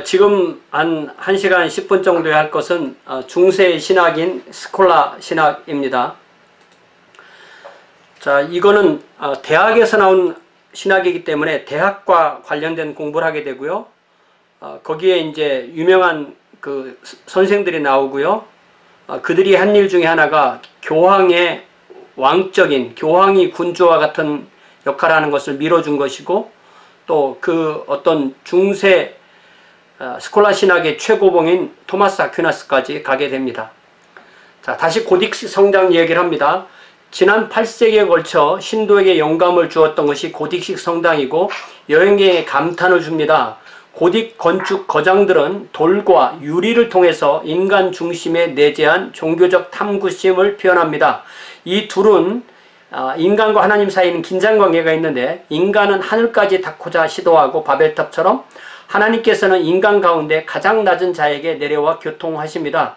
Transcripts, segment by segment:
지금 한 1시간 10분 정도에 할 것은 중세 신학인 스콜라 신학입니다. 자, 이거는 대학에서 나온 신학이기 때문에 대학과 관련된 공부를 하게 되고요. 거기에 이제 유명한 그 선생들이 나오고요. 그들이 한 일 중에 하나가 교황의 왕적인, 교황이 군주와 같은 역할을 하는 것을 밀어준 것이고, 또 그 어떤 중세 스콜라 신학의 최고봉인 토마스 아퀴나스까지 가게 됩니다. 자, 다시 고딕식 성당 얘기를 합니다. 지난 8세기에 걸쳐 신도에게 영감을 주었던 것이 고딕식 성당이고 여행객에게 감탄을 줍니다. 고딕 건축 거장들은 돌과 유리를 통해서 인간 중심에 내재한 종교적 탐구심을 표현합니다. 이 둘은 인간과 하나님 사이에는 긴장관계가 있는데, 인간은 하늘까지 닿고자 시도하고 바벨탑처럼 하나님께서는 인간 가운데 가장 낮은 자에게 내려와 교통하십니다.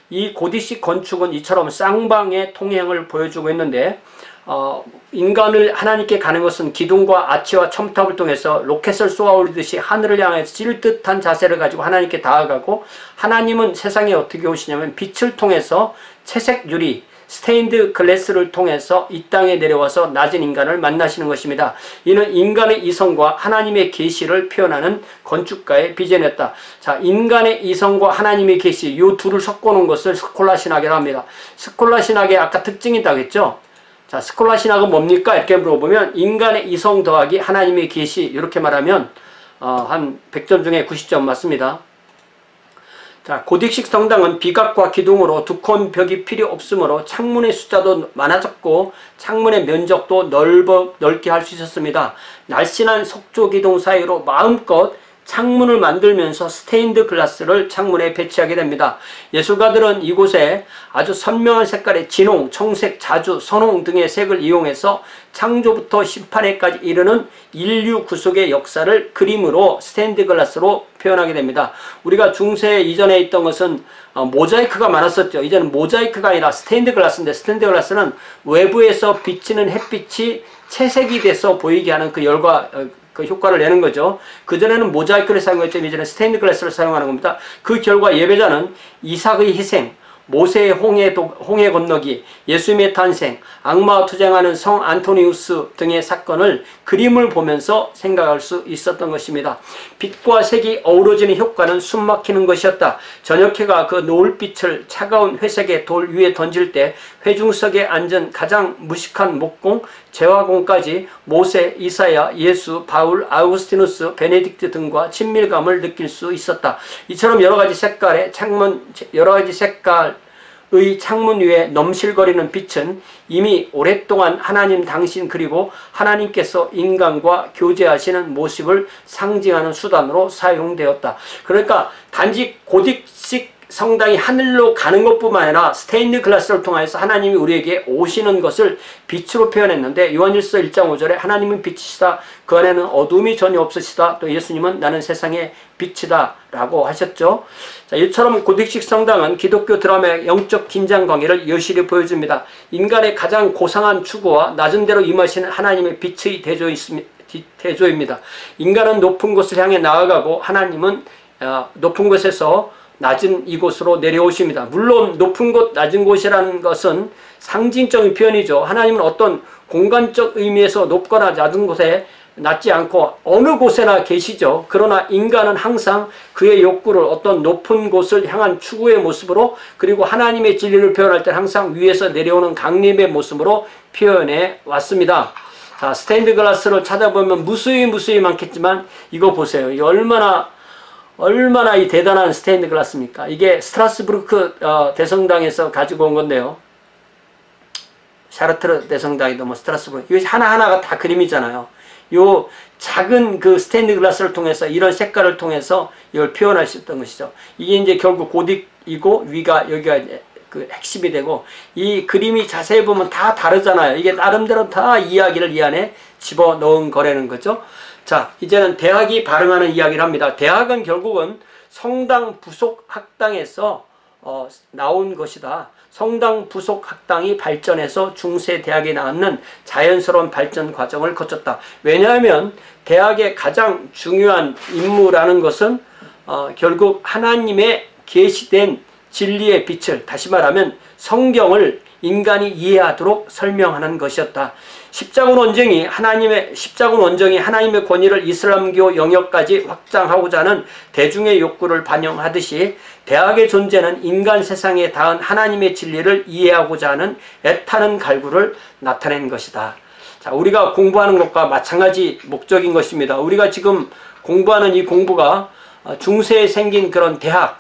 이 고딕식 건축은 이처럼 쌍방의 통행을 보여주고 있는데, 인간을 하나님께 가는 것은 기둥과 아치와 첨탑을 통해서 로켓을 쏘아올리듯이 하늘을 향해서 찔 듯한 자세를 가지고 하나님께 다가가고, 하나님은 세상에 어떻게 오시냐면 빛을 통해서 채색 유리, 스테인드 글래스를 통해서 이 땅에 내려와서 낮은 인간을 만나시는 것입니다. 이는 인간의 이성과 하나님의 계시를 표현하는 건축가의 비전이었다. 자, 인간의 이성과 하나님의 계시, 이 둘을 섞어놓은 것을 스콜라 신학이라고 합니다. 스콜라 신학의 아까 특징이 있다고 했죠. 자, 스콜라 신학은 뭡니까? 이렇게 물어보면 인간의 이성 더하기 하나님의 계시, 이렇게 말하면 한 100점 중에 90점 맞습니다. 자, 고딕식 성당은 비각과 기둥으로 두꺼운 벽이 필요 없으므로 창문의 숫자도 많아졌고 창문의 면적도 넓게 할 수 있었습니다. 날씬한 석조 기둥 사이로 마음껏 창문을 만들면서 스테인드 글라스를 창문에 배치하게 됩니다. 예술가들은 이곳에 아주 선명한 색깔의 진홍, 청색, 자주, 선홍 등의 색을 이용해서 창조부터 심판에까지 이르는 인류 구속의 역사를 그림으로 스테인드 글라스로 표현하게 됩니다. 우리가 중세 이전에 있던 것은 모자이크가 많았었죠. 이제는 모자이크가 아니라 스테인드 글라스인데, 스테인드 글라스는 외부에서 비치는 햇빛이 채색이 돼서 보이게 하는 그 열과 그 효과를 내는 거죠. 그전에는 모자이크를 사용했지만 이제는 스테인드 글라스를 사용하는 겁니다. 그 결과 예배자는 이삭의 희생, 모세의 홍해 건너기, 예수님의 탄생, 악마와 투쟁하는 성 안토니우스 등의 사건을 그림을 보면서 생각할 수 있었던 것입니다. 빛과 색이 어우러지는 효과는 숨막히는 것이었다. 저녁해가 그 노을빛을 차가운 회색의 돌 위에 던질 때 회중석에 앉은 가장 무식한 목공, 제화공까지 모세, 이사야, 예수, 바울, 아우구스티누스, 베네딕트 등과 친밀감을 느낄 수 있었다. 이처럼 여러 가지 색깔의 창문 위에 넘실거리는 빛은 이미 오랫동안 하나님 당신 그리고 하나님께서 인간과 교제하시는 모습을 상징하는 수단으로 사용되었다. 그러니까 단지 고딕식 성당이 하늘로 가는 것뿐만 아니라 스테인드 글라스를 통해서 하나님이 우리에게 오시는 것을 빛으로 표현했는데, 요한일서 1장 5절에 하나님은 빛이시다, 그 안에는 어둠이 전혀 없으시다, 또 예수님은 나는 세상의 빛이다 라고 하셨죠. 자, 이처럼 고딕식 성당은 기독교 드라마의 영적 긴장관계를 여실히 보여줍니다. 인간의 가장 고상한 추구와 낮은 데로 임하시는 하나님의 빛의 대조입니다. 인간은 높은 곳을 향해 나아가고 하나님은 높은 곳에서 낮은 이곳으로 내려오십니다. 물론 높은 곳, 낮은 곳이라는 것은 상징적인 표현이죠. 하나님은 어떤 공간적 의미에서 높거나 낮은 곳에 낮지 않고 어느 곳에나 계시죠. 그러나 인간은 항상 그의 욕구를 어떤 높은 곳을 향한 추구의 모습으로, 그리고 하나님의 진리를 표현할 때 항상 위에서 내려오는 강림의 모습으로 표현해 왔습니다. 자, 스테인드 글라스를 찾아보면 무수히 많겠지만 이거 보세요. 이게 얼마나 이 대단한 스테인드 글라스입니까? 이게 스트라스부르크 대성당에서 가지고 온 건데요. 샤르트르 대성당이도 뭐 스트라스부르크, 이거 하나하나가 다 그림이잖아요. 요 작은 그 스테인드 글라스를 통해서, 이런 색깔을 통해서 이걸 표현할 수 있던 것이죠. 이게 이제 결국 고딕이고 위가 여기가 그 핵심이 되고, 이 그림이 자세히 보면 다 다르잖아요. 이게 나름대로 다 이야기를 이 안에 집어넣은 거라는 거죠. 자, 이제는 대학이 발행하는 이야기를 합니다. 대학은 결국은 성당 부속 학당에서 나온 것이다. 성당 부속 학당이 발전해서 중세 대학에 낳는 자연스러운 발전 과정을 거쳤다. 왜냐하면 대학의 가장 중요한 임무라는 것은 결국 하나님의 계시된 진리의 빛을, 다시 말하면 성경을 인간이 이해하도록 설명하는 것이었다. 십자군 원정이 하나님의 권위를 이슬람교 영역까지 확장하고자 하는 대중의 욕구를 반영하듯이 대학의 존재는 인간 세상에 닿은 하나님의 진리를 이해하고자 하는 애타는 갈구를 나타낸 것이다. 자, 우리가 공부하는 것과 마찬가지 목적인 것입니다. 우리가 지금 공부하는 이 공부가 중세에 생긴 그런 대학의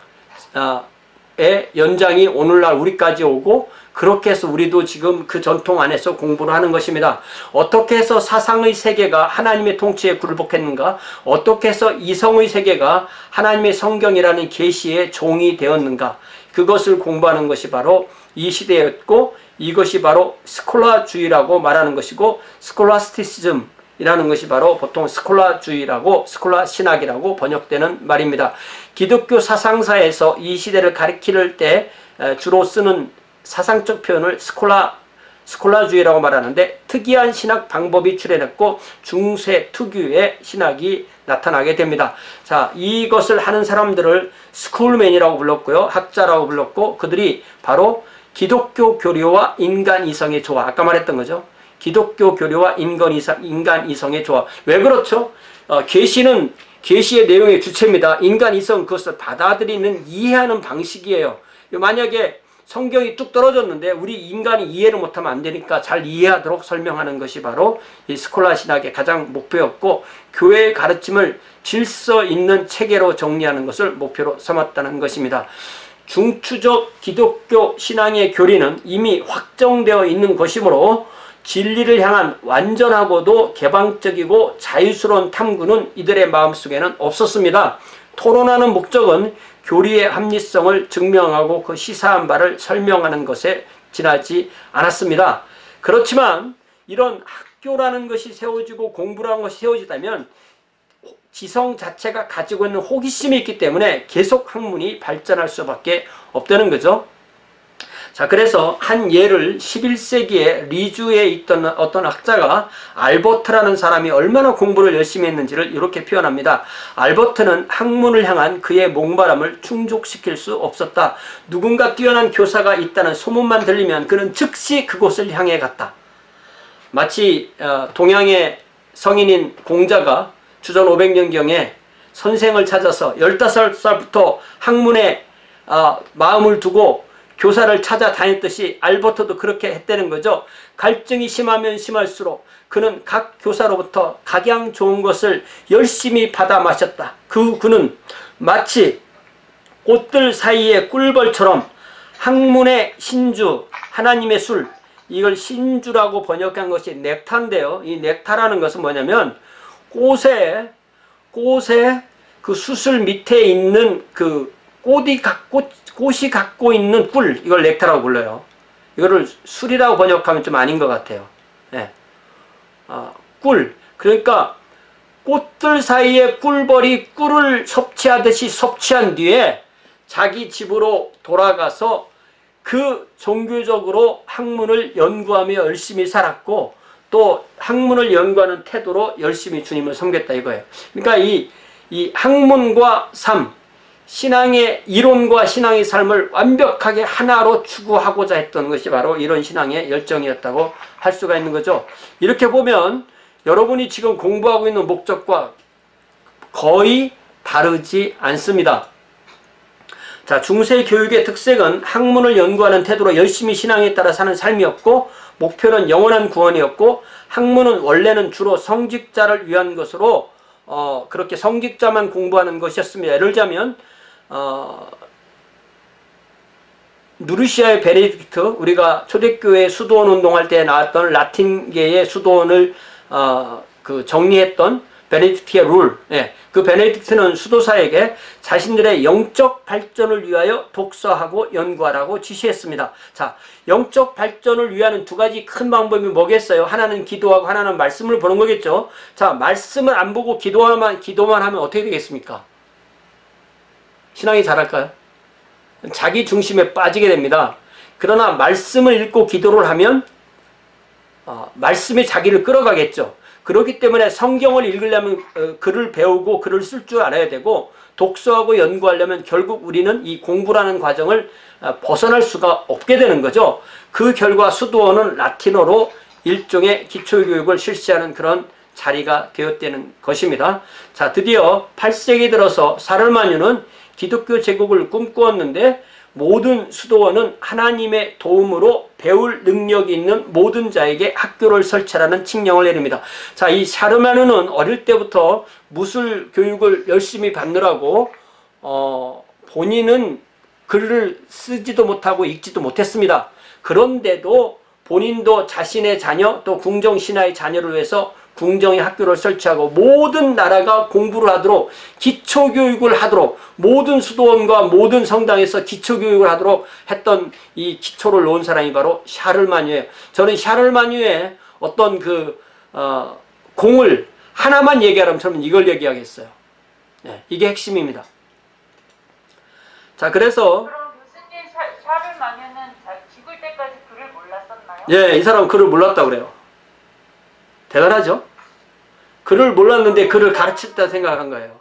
연장이 오늘날 우리까지 오고, 그렇게 해서 우리도 지금 그 전통 안에서 공부를 하는 것입니다. 어떻게 해서 사상의 세계가 하나님의 통치에 굴복했는가? 어떻게 해서 이성의 세계가 하나님의 성경이라는 계시의 종이 되었는가? 그것을 공부하는 것이 바로 이 시대였고, 이것이 바로 스콜라주의라고 말하는 것이고, 스콜라스티시즘이라는 것이 바로 보통 스콜라주의라고, 스콜라 신학이라고 번역되는 말입니다. 기독교 사상사에서 이 시대를 가리킬 때 주로 쓰는 사상적 표현을 스콜라주의라고 말하는데, 특이한 신학 방법이 출현했고 중세 특유의 신학이 나타나게 됩니다. 자, 이것을 하는 사람들을 스쿨맨이라고 불렀고요, 학자라고 불렀고, 그들이 바로 기독교 교리와 인간 이성의 조화, 아까 말했던 거죠. 기독교 교리와 인간 이성의 조화. 왜 그렇죠? 계시는 계시의 내용의 주체입니다. 인간 이성, 그것을 받아들이는, 이해하는 방식이에요. 만약에 성경이 뚝 떨어졌는데 우리 인간이 이해를 못하면 안 되니까 잘 이해하도록 설명하는 것이 바로 이 스콜라 신학의 가장 목표였고, 교회의 가르침을 질서 있는 체계로 정리하는 것을 목표로 삼았다는 것입니다. 중추적 기독교 신앙의 교리는 이미 확정되어 있는 것이므로 진리를 향한 완전하고도 개방적이고 자유스러운 탐구는 이들의 마음속에는 없었습니다. 토론하는 목적은 교리의 합리성을 증명하고 그 시사한 바를 설명하는 것에 지나지 않았습니다. 그렇지만 이런 학교라는 것이 세워지고 공부라는 것이 세워지다면 지성 자체가 가지고 있는 호기심이 있기 때문에 계속 학문이 발전할 수밖에 없다는 거죠. 자, 그래서 한 예를 11세기에 리주에 있던 어떤 학자가 알버트라는 사람이 얼마나 공부를 열심히 했는지를 이렇게 표현합니다. 알버트는 학문을 향한 그의 목마름을 충족시킬 수 없었다. 누군가 뛰어난 교사가 있다는 소문만 들리면 그는 즉시 그곳을 향해 갔다. 마치 동양의 성인인 공자가 주전 500년경에 선생을 찾아서 15살부터 학문에 마음을 두고 교사를 찾아다녔듯이 알버트도 그렇게 했다는 거죠. 갈증이 심하면 심할수록 그는 각 교사로부터 각양 좋은 것을 열심히 받아 마셨다. 그는 마치 꽃들 사이의 꿀벌처럼 학문의 신주, 하나님의 술, 이걸 신주라고 번역한 것이 넥타인데요. 이 넥타라는 것은 뭐냐면 꽃의 그 수술 밑에 있는 그 꽃이 갖고 있는 꿀, 이걸 넥타라고 불러요. 이거를 술이라고 번역하면 좀 아닌 것 같아요. 네. 꿀. 그러니까 꽃들 사이에 꿀벌이 꿀을 섭취하듯이 섭취한 뒤에 자기 집으로 돌아가서 그 종교적으로 학문을 연구하며 열심히 살았고, 또 학문을 연구하는 태도로 열심히 주님을 섬겼다 이거예요. 그러니까 이 학문과 삶, 신앙의 이론과 신앙의 삶을 완벽하게 하나로 추구하고자 했던 것이 바로 이런 신앙의 열정이었다고 할 수가 있는 거죠. 이렇게 보면 여러분이 지금 공부하고 있는 목적과 거의 다르지 않습니다. 자, 중세 교육의 특색은 학문을 연구하는 태도로 열심히 신앙에 따라 사는 삶이었고, 목표는 영원한 구원이었고, 학문은 원래는 주로 성직자를 위한 것으로 그렇게 성직자만 공부하는 것이었습니다. 예를 들자면 누르시아의 베네딕트, 우리가 초대교회 수도원 운동할 때 나왔던 라틴계의 수도원을 정리했던 베네딕트의 룰, 그 베네딕트는 수도사에게 자신들의 영적 발전을 위하여 독서하고 연구하라고 지시했습니다. 자, 영적 발전을 위하는 두 가지 큰 방법이 뭐겠어요? 하나는 기도하고 하나는 말씀을 보는 거겠죠. 자, 말씀을 안 보고 기도만 하면 어떻게 되겠습니까? 신앙이 자랄까요? 자기 중심에 빠지게 됩니다. 그러나 말씀을 읽고 기도를 하면 말씀이 자기를 끌어가겠죠. 그렇기 때문에 성경을 읽으려면 글을 배우고 글을 쓸 줄 알아야 되고, 독서하고 연구하려면 결국 우리는 이 공부라는 과정을 벗어날 수가 없게 되는 거죠. 그 결과 수도원은 라틴어로 일종의 기초교육을 실시하는 그런 자리가 되었다는 것입니다. 자, 드디어 8세기 들어서 사르마뉴는 기독교 제국을 꿈꾸었는데, 모든 수도원은 하나님의 도움으로 배울 능력이 있는 모든 자에게 학교를 설치하라는 칙령을 내립니다. 자, 이 샤르마누는 어릴 때부터 무술 교육을 열심히 받느라고 본인은 글을 쓰지도 못하고 읽지도 못했습니다. 그런데도 본인도 자신의 자녀 또 궁정신하의 자녀를 위해서 궁정의 학교를 설치하고 모든 나라가 공부를 하도록 기초교육을 하도록 모든 수도원과 모든 성당에서 기초교육을 하도록 했던 이 기초를 놓은 사람이 바로 샤를마뉴예요. 저는 샤를마뉴의 어떤 공을 하나만 얘기하라면 저는 이걸 얘기하겠어요. 네, 이게 핵심입니다. 자, 그래서 그럼 교수님 샤를마뉴는 죽을 때까지 글을 몰랐었나요? 예, 이 사람은 글을 몰랐다고 그래요. 대단하죠? 글을 몰랐는데 글을 가르쳤다 생각한 거예요.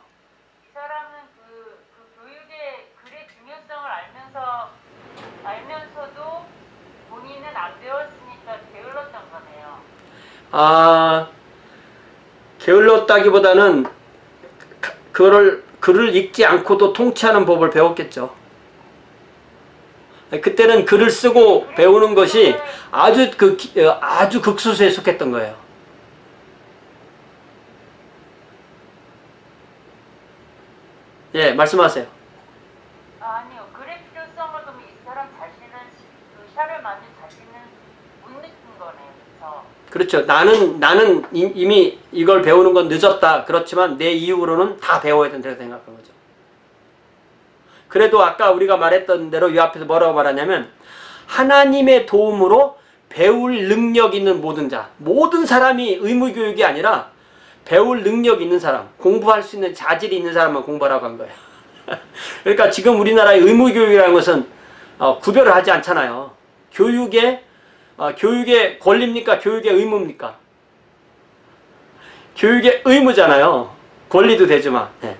이 사람은 그 교육의 글의 중요성을 알면서도 본인은 안 배웠으니까 게을렀던 거네요. 아, 게을렀다기보다는 글을 읽지 않고도 통치하는 법을 배웠겠죠. 그때는 글을 쓰고 배우는 것이 아주 극소수에 속했던 거예요. 예, 말씀하세요. 아니요. 글의 필요성을 그럼 이 사람 자신은 샤를마뉴 자신은 못 느낀 거네요. 그렇죠? 그렇죠. 나는 이미 이걸 배우는 건 늦었다. 그렇지만 내 이후로는 다 배워야 된다고 생각한 거죠. 그래도 아까 우리가 말했던 대로 이 앞에서 뭐라고 말하냐면, 하나님의 도움으로 배울 능력 있는 모든 자, 모든 사람이 의무교육이 아니라 배울 능력 있는 사람, 공부할 수 있는 자질이 있는 사람만 공부하라고 한 거예요. 그러니까 지금 우리나라의 의무교육이라는 것은 구별을 하지 않잖아요. 교육의 권리입니까? 교육의 의무입니까? 교육의 의무잖아요. 권리도 되지만. 네.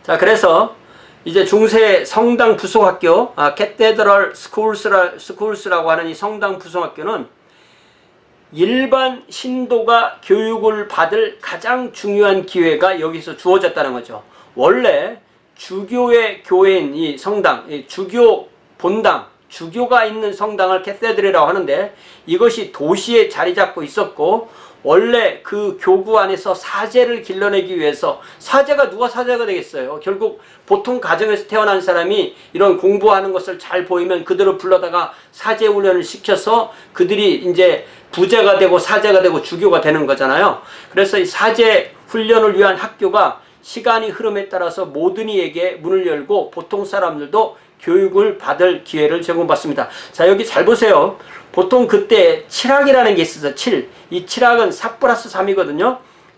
자, 그래서 이제 중세 성당 부속학교, Cathedral Schools라고 하는 이 성당 부속학교는 일반 신도가 교육을 받을 가장 중요한 기회가 여기서 주어졌다는 거죠. 원래 주교의 교회인 이 성당, 이 주교 본당, 주교가 있는 성당을 캐세드리라고 하는데, 이것이 도시에 자리 잡고 있었고, 원래 그 교구 안에서 사제를 길러내기 위해서, 사제가 누가 사제가 되겠어요? 결국 보통 가정에서 태어난 사람이 이런 공부하는 것을 잘 보이면 그들을 불러다가 사제 훈련을 시켜서 그들이 이제 부제가 되고 사제가 되고 주교가 되는 거잖아요. 그래서 이 사제 훈련을 위한 학교가 시간이 흐름에 따라서 모든 이에게 문을 열고 보통 사람들도 교육을 받을 기회를 제공받습니다. 자, 여기 잘 보세요. 보통 그때 칠학이라는 게 있어서 이 칠학은 4+3이거든요.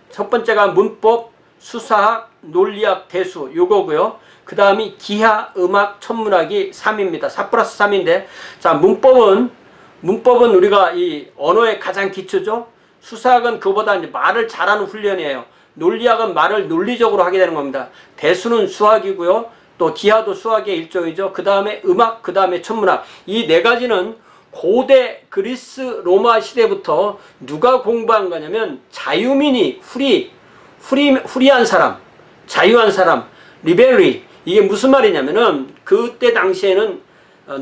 첫 번째가 문법, 수사학, 논리학, 대수 요거고요. 그 다음이 기하, 음악, 천문학이 3입니다. 4+3인데, 자, 문법은 우리가 이 언어의 가장 기초죠. 수사학은 그보다 이제 말을 잘하는 훈련이에요. 논리학은 말을 논리적으로 하게 되는 겁니다. 대수는 수학이고요. 또 기하도 수학의 일종이죠. 그 다음에 음악, 그 다음에 천문학. 이 네 가지는 고대 그리스 로마 시대부터 누가 공부한 거냐면 자유민이 후리한 사람, 자유한 사람, 리베리. 이게 무슨 말이냐면은 그때 당시에는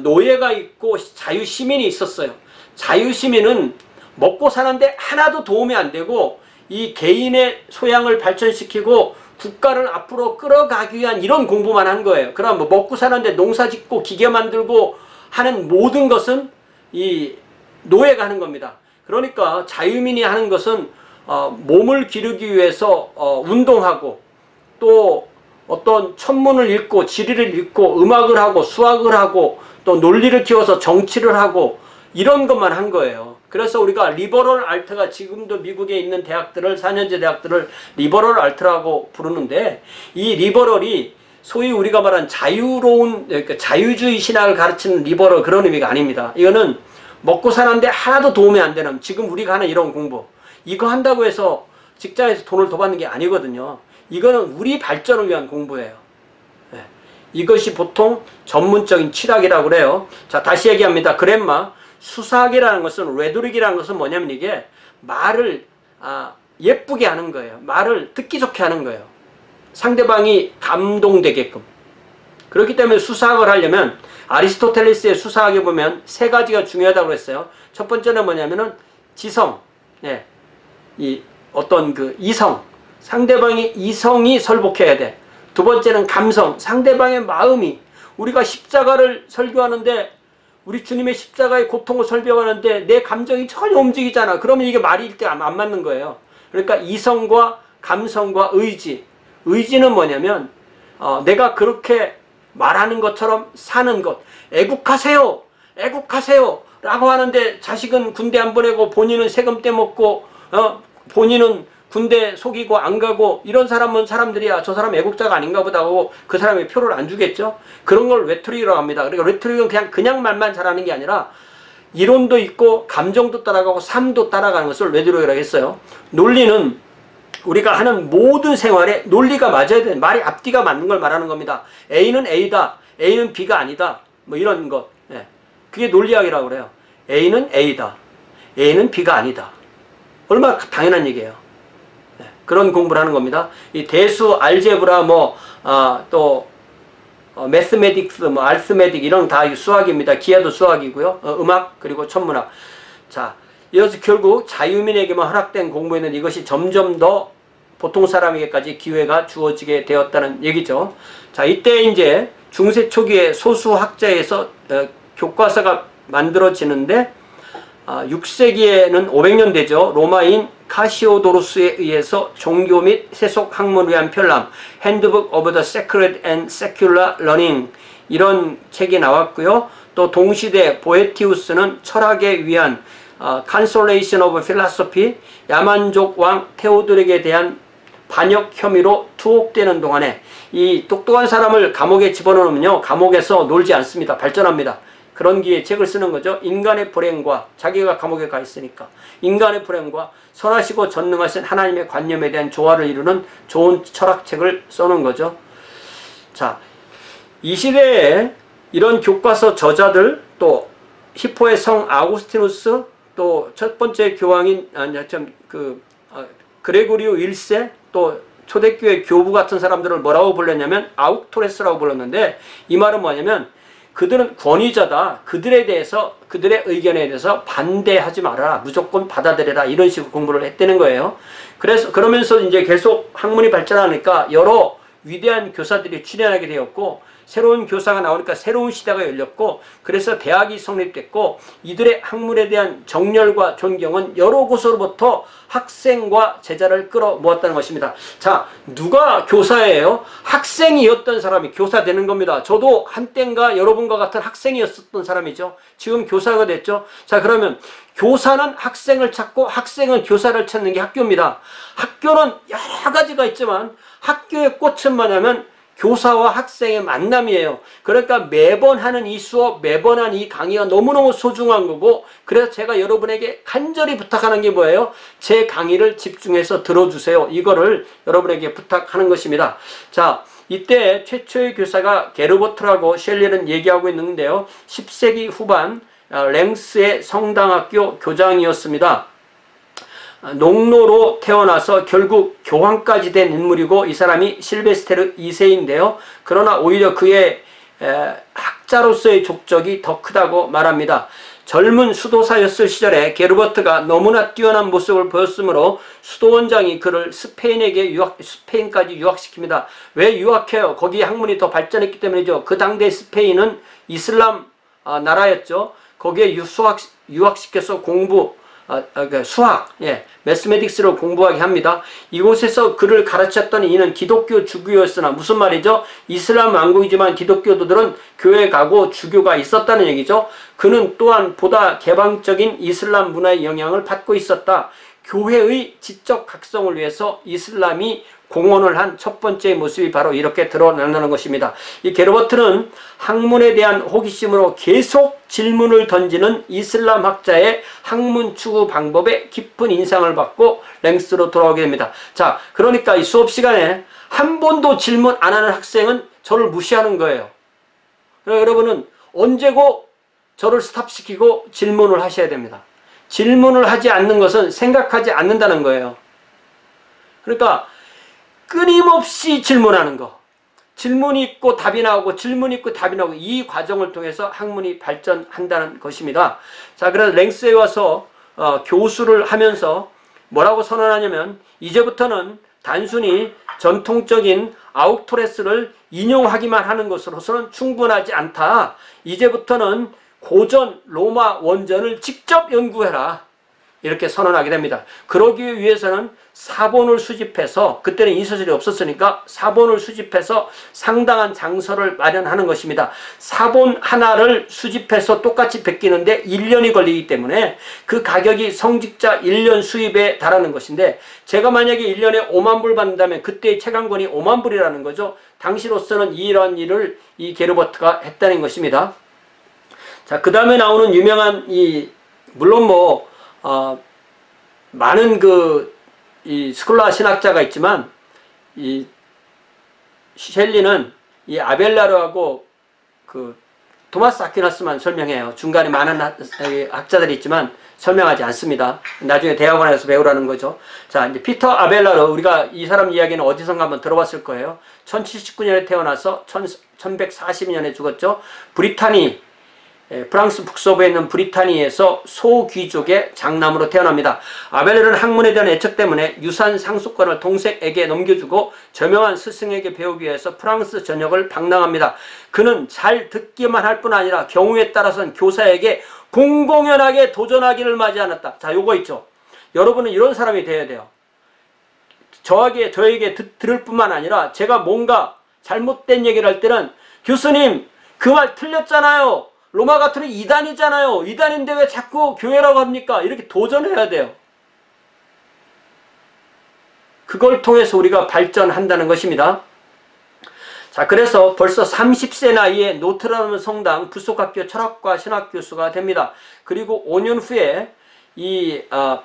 노예가 있고 자유시민이 있었어요. 자유시민은 먹고 사는데 하나도 도움이 안 되고 이 개인의 소양을 발전시키고 국가를 앞으로 끌어가기 위한 이런 공부만 한 거예요. 그럼 뭐 먹고 사는데 농사 짓고 기계 만들고 하는 모든 것은 이 노예가 하는 겁니다. 그러니까 자유민이 하는 것은 몸을 기르기 위해서 운동하고 또 어떤 천문을 읽고 지리를 읽고 음악을 하고 수학을 하고 또 논리를 키워서 정치를 하고 이런 것만 한 거예요. 그래서 우리가 리버럴 아트가 지금도 미국에 있는 대학들을 4년제 대학들을 리버럴 아트라고 부르는데 이 리버럴이 소위 우리가 말한 자유로운 그러니까 자유주의 신학을 가르치는 리버럴 그런 의미가 아닙니다. 이거는 먹고 사는데 하나도 도움이 안 되는 지금 우리가 하는 이런 공부 이거 한다고 해서 직장에서 돈을 더 받는 게 아니거든요. 이거는 우리 발전을 위한 공부예요. 예. 이것이 보통 전문적인 철학이라고 그래요. 자, 다시 얘기합니다. 그랜마. 수사학이라는 것은, 레토릭이라는 것은 뭐냐면 이게 말을 예쁘게 하는 거예요. 말을 듣기 좋게 하는 거예요. 상대방이 감동되게끔. 그렇기 때문에 수사학을 하려면 아리스토텔레스의 수사학에 보면 세 가지가 중요하다고 그랬어요. 첫 번째는 뭐냐면은 지성, 예, 이 어떤 그 이성, 상대방의 이성이 설복해야 돼. 두 번째는 감성, 상대방의 마음이, 우리가 십자가를 설교하는데, 우리 주님의 십자가의 고통을 설명하는데 내 감정이 전혀 움직이잖아. 그러면 이게 말이 일대 안 맞는 거예요. 그러니까 이성과 감성과 의지. 의지는 뭐냐면 내가 그렇게 말하는 것처럼 사는 것. 애국하세요. 애국하세요. 라고 하는데 자식은 군대 안 보내고 본인은 세금 떼먹고 본인은 군대 속이고 안 가고, 이런 사람은 사람들이야 저 사람 애국자가 아닌가 보다 하고 그 사람의 표를 안 주겠죠. 그런 걸 레토릭이라고 합니다. 그러니까 레토릭은 그냥 말만 잘하는 게 아니라 이론도 있고 감정도 따라가고 삶도 따라가는 것을 레토릭이라고 했어요. 논리는 우리가 하는 모든 생활에 논리가 맞아야 돼. 말이 앞뒤가 맞는 걸 말하는 겁니다. A는 A다, A는 B가 아니다, 뭐 이런 것. 예. 그게 논리학이라고 그래요. A는 A다, A는 B가 아니다. 얼마나 당연한 얘기예요. 예. 그런 공부를 하는 겁니다. 이 대수, 알제브라, 또 매스메딕스, 알스메딕 이런 다 수학입니다. 기하도 수학이고요. 음악 그리고 천문학. 자, 이어서 결국 자유민에게만 허락된 공부에는 이것이 점점 더 보통 사람에게까지 기회가 주어지게 되었다는 얘기죠. 자, 이때 이제 중세 초기에 소수 학자에서 교과서가 만들어지는데 6세기에는 500년 되죠. 로마인 카시오도로스에 의해서 종교 및 세속 학문을 위한 편람 Handbook of the Sacred and Secular Learning 이런 책이 나왔고요. 또 동시대 보에티우스는 철학에 위한 Consolation of Philosophy, 야만족 왕 테오돌에게 대한 반역 혐의로 투옥되는 동안에 이 똑똑한 사람을 감옥에 집어넣으면요, 감옥에서 놀지 않습니다. 발전합니다. 그런 기회에 책을 쓰는 거죠. 인간의 불행과, 자기가 감옥에 가 있으니까 인간의 불행과 선하시고 전능하신 하나님의 관념에 대한 조화를 이루는 좋은 철학책을 써놓은 거죠. 자, 이 시대에 이런 교과서 저자들, 또 히포의 성 아우구스티누스, 또 첫 번째 교황인 그레고리오 1세, 또 초대교회 교부 같은 사람들을 뭐라고 불렀냐면 아우토레스라고 불렀는데, 이 말은 뭐냐면 그들은 권위자다. 그들에 대해서, 그들의 의견에 대해서 반대하지 말아라. 무조건 받아들여라. 이런 식으로 공부를 했다는 거예요. 그래서 그러면서 이제 계속 학문이 발전하니까 여러 위대한 교사들이 출연하게 되었고, 새로운 교사가 나오니까 새로운 시대가 열렸고, 그래서 대학이 성립됐고, 이들의 학문에 대한 정열과 존경은 여러 곳으로부터 학생과 제자를 끌어모았다는 것입니다. 자, 누가 교사예요? 학생이었던 사람이 교사 되는 겁니다. 저도 한때인가 여러분과 같은 학생이었던 사람이죠. 지금 교사가 됐죠. 자, 그러면 교사는 학생을 찾고 학생은 교사를 찾는 게 학교입니다. 학교는 여러 가지가 있지만 학교의 꽃은 뭐냐면 교사와 학생의 만남이에요. 그러니까 매번 하는 이 수업, 매번 하는 이 강의가 너무너무 소중한 거고, 그래서 제가 여러분에게 간절히 부탁하는 게 뭐예요? 제 강의를 집중해서 들어주세요. 이거를 여러분에게 부탁하는 것입니다. 자, 이때 최초의 교사가 게르버트라고 셸리는 얘기하고 있는데요. 10세기 후반 랭스의 성당학교 교장이었습니다. 농노로 태어나서 결국 교황까지 된 인물이고, 이 사람이 실베스테르 2세인데요. 그러나 오히려 그의 학자로서의 족적이 더 크다고 말합니다. 젊은 수도사였을 시절에 게르버트가 너무나 뛰어난 모습을 보였으므로 수도원장이 그를 스페인까지 유학시킵니다. 왜 유학해요? 거기 학문이 더 발전했기 때문이죠. 그 당대 스페인은 이슬람 나라였죠. 거기에 유학시켜서 수학, 매스메딕스를 공부하게 합니다. 이곳에서 그를 가르쳤더니 이는 기독교 주교였으나, 무슨 말이죠? 이슬람 왕국이지만 기독교도들은 교회 가고 주교가 있었다는 얘기죠. 그는 또한 보다 개방적인 이슬람 문화의 영향을 받고 있었다. 교회의 지적 각성을 위해서 이슬람이 공헌을 한 첫 번째 모습이 바로 이렇게 드러난다는 것입니다. 이 게르버트는 학문에 대한 호기심으로 계속 질문을 던지는 이슬람 학자의 학문 추구 방법에 깊은 인상을 받고 랭스로 돌아오게 됩니다. 자, 그러니까 이 수업 시간에 한 번도 질문 안 하는 학생은 저를 무시하는 거예요. 그래서 여러분은 언제고 저를 스탑시키고 질문을 하셔야 됩니다. 질문을 하지 않는 것은 생각하지 않는다는 거예요. 그러니까 끊임없이 질문하는 거. 질문이 있고 답이 나오고 질문이 있고 답이 나오고 이 과정을 통해서 학문이 발전한다는 것입니다. 자, 그래서 랭스에 와서 교수를 하면서 뭐라고 선언하냐면 이제부터는 단순히 전통적인 아우토레스를 인용하기만 하는 것으로서는 충분하지 않다. 이제부터는 고전 로마 원전을 직접 연구해라. 이렇게 선언하게 됩니다. 그러기 위해서는 사본을 수집해서, 그때는 인쇄술이 없었으니까 사본을 수집해서 상당한 장소를 마련하는 것입니다. 사본 하나를 수집해서 똑같이 베끼는데 1년이 걸리기 때문에 그 가격이 성직자 1년 수입에 달하는 것인데, 제가 만약에 1년에 5만 불 받는다면 그때의 책 한 권이 5만 불이라는 거죠. 당시로서는 이러한 일을 이 게르버트가 했다는 것입니다. 자, 그 다음에 나오는 유명한 물론 많은 이 스콜라 신학자가 있지만, 이 셸리는 이 아벨라르하고 토마스 아퀴나스만 설명해요. 중간에 많은 학자들이 있지만 설명하지 않습니다. 나중에 대학원에서 배우라는 거죠. 자, 이제 피터 아벨라르, 우리가 이 사람 이야기는 어디선가 한번 들어봤을 거예요. 1079년에 태어나서 1140년에 죽었죠. 프랑스 북서부에 있는 브리타니에서 소귀족의 장남으로 태어납니다. 아벨라르는 학문에 대한 애착 때문에 유산 상속권을 동생에게 넘겨주고 저명한 스승에게 배우기 위해서 프랑스 전역을 방랑합니다. 그는 잘 듣기만 할 뿐 아니라 경우에 따라서는 교사에게 공공연하게 도전하기를 마지 않았다. 자, 요거 있죠. 여러분은 이런 사람이 돼야 돼요. 저에게 들을 뿐만 아니라 제가 뭔가 잘못된 얘기를 할 때는, 교수님 그 말 틀렸잖아요. 로마 가톨릭 이단이잖아요. 이단인데 왜 자꾸 교회라고 합니까? 이렇게 도전해야 돼요. 그걸 통해서 우리가 발전한다는 것입니다. 자, 그래서 벌써 30세 나이에 노트르다무 성당 부속학교 철학과 신학 교수가 됩니다. 그리고 5년 후에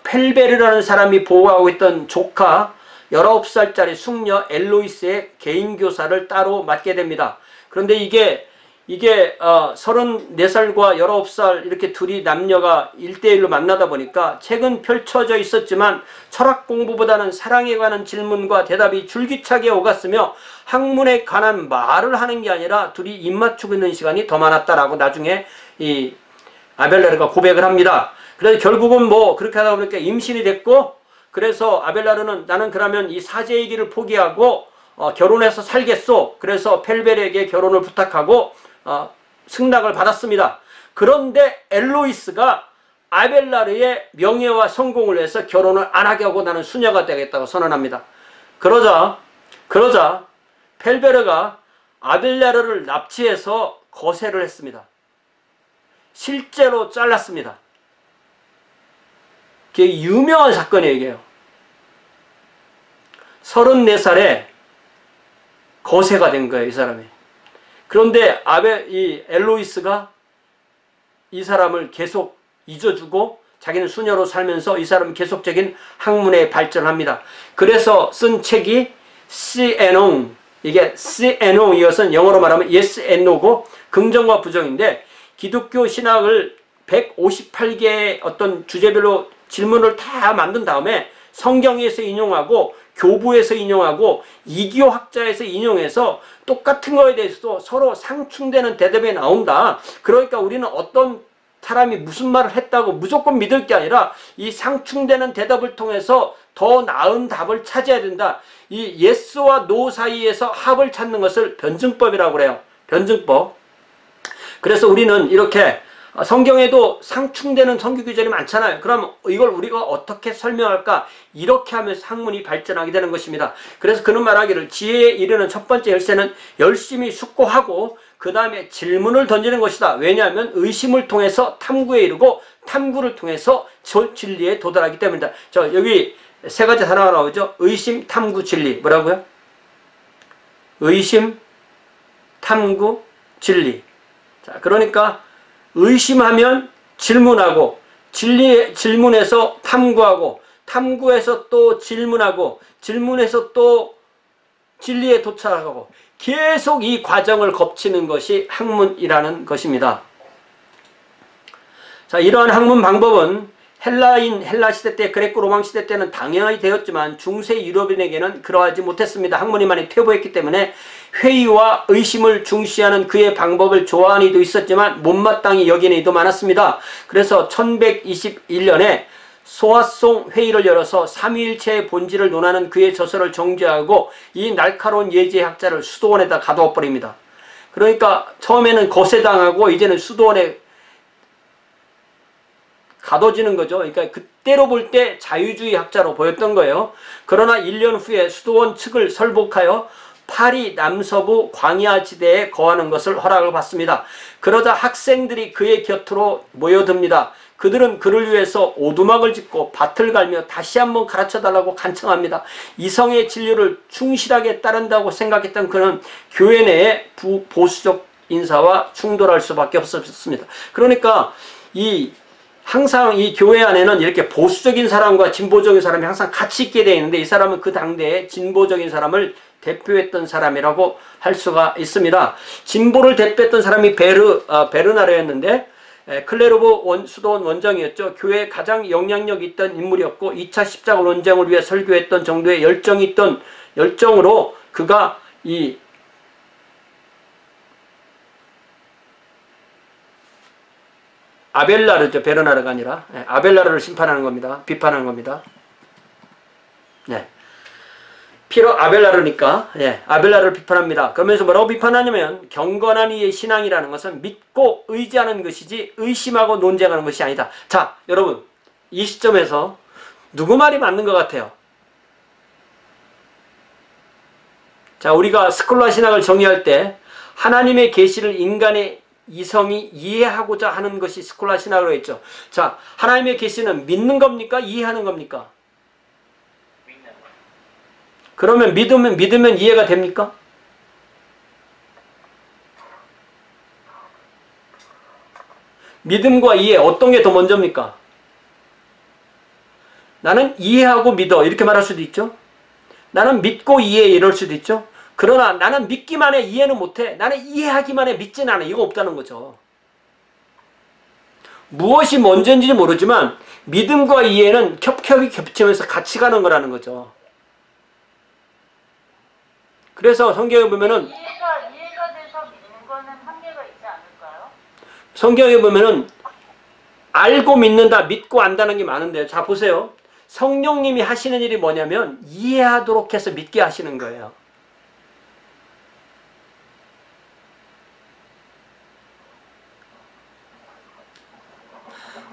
펠베르라는 사람이 보호하고 있던 조카 19살짜리 숙녀 엘로이스의 개인교사를 따로 맡게 됩니다. 그런데 이게 34살과 19살 이렇게 둘이 남녀가 1대1로 만나다 보니까 책은 펼쳐져 있었지만 철학 공부보다는 사랑에 관한 질문과 대답이 줄기차게 오갔으며 학문에 관한 말을 하는 게 아니라 둘이 입 맞추고 있는 시간이 더 많았다라고 나중에 이 아벨라르가 고백을 합니다. 그래서 결국은 그렇게 하다 보니까 임신이 됐고, 그래서 아벨라르는 나는 그러면 이 사제의 길을 포기하고 결혼해서 살겠소. 그래서 펠베르에게 결혼을 부탁하고 승낙을 받았습니다. 그런데 엘로이스가 아벨라르의 명예와 성공을 위해서 결혼을 안 하게 하고 나는 수녀가 되겠다고 선언합니다. 그러자 펠베르가 아벨라르를 납치해서 거세를 했습니다. 실제로 잘랐습니다. 그게 유명한 사건이에요. 이게요. 34살에 거세가 된 거예요, 이 사람이. 그런데 이 엘로이스가 이 사람을 계속 잊어주고 자기는 수녀로 살면서 이 사람은 계속적인 학문에 발전합니다. 그래서 쓴 책이 시에농, 이게 시에농, 이것은 영어로 말하면 yes and no고 긍정과 부정인데, 기독교 신학을 158개의 어떤 주제별로 질문을 다 만든 다음에 성경에서 인용하고 교부에서 인용하고 이교 학자에서 인용해서 똑같은 거에 대해서도 서로 상충되는 대답이 나온다. 그러니까 우리는 어떤 사람이 무슨 말을 했다고 무조건 믿을 게 아니라 이 상충되는 대답을 통해서 더 나은 답을 찾아야 된다. 이 예스와 노 사이에서 합을 찾는 것을 변증법이라고 그래요. 변증법. 그래서 우리는 이렇게 성경에도 상충되는 성경 구절이 많잖아요. 그럼 이걸 우리가 어떻게 설명할까? 이렇게 하면서 학문이 발전하게 되는 것입니다. 그래서 그는 말하기를 지혜에 이르는 첫 번째 열쇠는 열심히 숙고하고 그 다음에 질문을 던지는 것이다. 왜냐하면 의심을 통해서 탐구에 이르고 탐구를 통해서 진리에 도달하기 때문이다. 여기 세 가지 단어가 나오죠. 의심, 탐구, 진리. 뭐라고요? 의심, 탐구, 진리. 자, 그러니까 의심하면 질문하고, 질문해서 탐구하고, 탐구해서 또 질문하고, 질문해서 또 진리에 도착하고, 계속 이 과정을 거치는 것이 학문이라는 것입니다. 자, 이러한 학문 방법은 헬라 시대 때, 그레코 로마 시대 때는 당연히 되었지만 중세 유럽인에게는 그러하지 못했습니다. 학문이 많이 퇴보했기 때문에 회의와 의심을 중시하는 그의 방법을 좋아하는 이도 있었지만 못마땅히 여기는 이도 많았습니다. 그래서 1121년에 소아송 회의를 열어서 삼위일체의 본질을 논하는 그의 저서를 정죄하고 이 날카로운 예지학자를 수도원에다 가두어 버립니다. 그러니까 처음에는 거세당하고 이제는 수도원에 가둬지는 거죠. 그러니까 그때로 볼 때 자유주의 학자로 보였던 거예요. 그러나 1년 후에 수도원 측을 설복하여 파리 남서부 광야지대에 거하는 것을 허락을 받습니다. 그러자 학생들이 그의 곁으로 모여듭니다. 그들은 그를 위해서 오두막을 짓고 밭을 갈며 다시 한번 가르쳐달라고 간청합니다. 이성의 진료를 충실하게 따른다고 생각했던 그는 교회 내에 보수적 인사와 충돌할 수밖에 없었습니다. 그러니까 항상 이 교회 안에는 이렇게 보수적인 사람과 진보적인 사람이 항상 같이 있게 되어 있는데 이 사람은 그 당대에 진보적인 사람을 대표했던 사람이라고 할 수가 있습니다. 진보를 대표했던 사람이 베르나르였는데 클레르보 수도원 원장이었죠. 교회에 가장 영향력 있던 인물이었고 2차 십자가 논쟁을 위해 설교했던 정도의 열정으로 그가 이 아벨라르죠. 베르나르가 아니라 아벨라르를 심판하는 겁니다. 비판하는 겁니다. 네. 피로 아벨라르니까 아벨라르를 비판합니다. 그러면서 뭐라고 비판하냐면 경건한 이의 신앙이라는 것은 믿고 의지하는 것이지 의심하고 논쟁하는 것이 아니다. 자, 여러분 이 시점에서 누구 말이 맞는 것 같아요? 자, 우리가 스콜라 신학을 정의할 때 하나님의 계시를 인간의 이성이 이해하고자 하는 것이 스콜라 신학으로 했죠. 자, 하나님의 계시는 믿는 겁니까? 이해하는 겁니까? 그러면 믿으면 이해가 됩니까? 믿음과 이해 어떤 게 더 먼저입니까? 나는 이해하고 믿어 이렇게 말할 수도 있죠. 나는 믿고 이해해 이럴 수도 있죠. 그러나 나는 믿기만 해 이해는 못해. 나는 이해하기만 해 믿지는 않아. 이거 없다는 거죠. 무엇이 먼저인지 모르지만 믿음과 이해는 겹겹이 겹치면서 같이 가는 거라는 거죠. 그래서 성경에 보면은 이해가 돼서 믿는 거는 한계가 있지 않을까요? 성경에 보면은 알고 믿는다, 믿고 안다는 게 많은데 자 보세요. 성령님이 하시는 일이 뭐냐면 이해하도록 해서 믿게 하시는 거예요.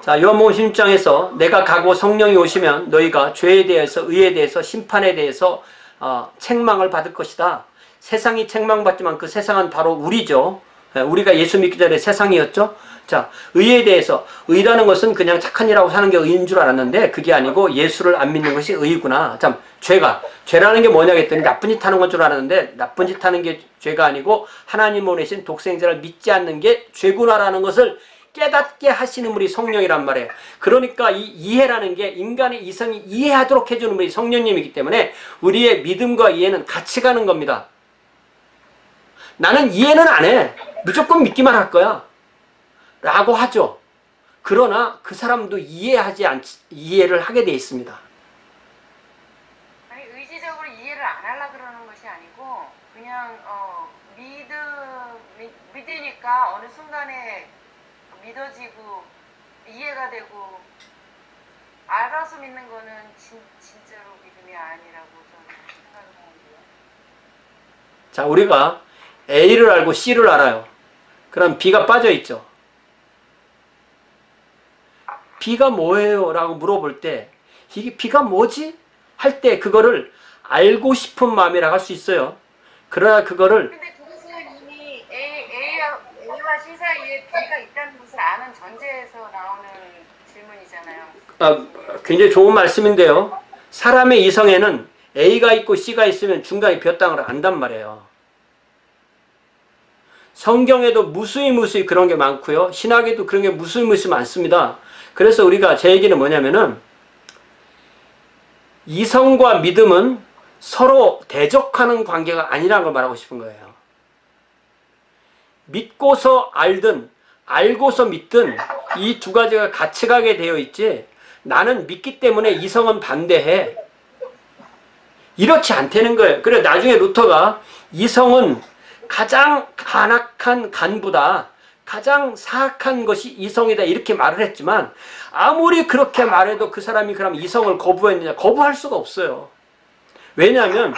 자, 요한복음 16장에서 내가 가고 성령이 오시면 너희가 죄에 대해서 의에 대해서 심판에 대해서 책망을 받을 것이다. 세상이 책망받지만 그 세상은 바로 우리죠. 우리가 예수 믿기 전에 세상이었죠. 자, 의에 대해서 의라는 것은 그냥 착한 일하고 사는 게 의인 줄 알았는데 그게 아니고 예수를 안 믿는 것이 의구나. 참, 죄라는 게 뭐냐 했더니 나쁜 짓 하는 건 줄 알았는데 나쁜 짓 하는 게 죄가 아니고 하나님 보내신 독생자를 믿지 않는 게 죄구나라는 것을 깨닫게 하시는 분이 성령이란 말이에요. 그러니까 이 이해라는 게 인간의 이성이 이해하도록 해주는 분이 성령님이기 때문에 우리의 믿음과 이해는 같이 가는 겁니다. 나는 이해는 안 해. 무조건 믿기만 할 거야. 라고 하죠. 그러나 그 사람도 이해를 하게 돼 있습니다. 아니, 의지적으로 이해를 안 하려고 그러는 것이 아니고 그냥 믿으니까 어느 순간에 믿어지고 이해가 되고 알아서 믿는 거는 진짜로 믿음이 아니라고 저는 생각하는데요. 자, 우리가 A를 알고 C를 알아요. 그럼 B가 빠져 있죠. B가 뭐예요? 라고 물어볼 때 이게 B가 뭐지? 할 때 그거를 알고 싶은 마음이라고 할 수 있어요. 그러나 그거를 근데 그것은 이미 A와 C 사이에 B가 있다는 것을 아는 전제에서 나오는 질문이잖아요. 굉장히 좋은 말씀인데요. 사람의 이성에는 A가 있고 C가 있으면 중간에 벼땅을 안단 말이에요. 성경에도 무수히 그런 게 많고요. 신학에도 그런 게 무수히 많습니다. 그래서 우리가 제 얘기는 뭐냐면은 이성과 믿음은 서로 대적하는 관계가 아니라는 걸 말하고 싶은 거예요. 믿고서 알든 알고서 믿든 이 두 가지가 같이 가게 되어 있지, 나는 믿기 때문에 이성은 반대해, 이렇지 않다는 거예요. 그래 나중에 루터가 이성은 가장 간악한 간부다, 가장 사악한 것이 이성이다, 이렇게 말을 했지만 아무리 그렇게 말해도 그 사람이 그럼 이성을 거부했느냐? 거부할 수가 없어요. 왜냐하면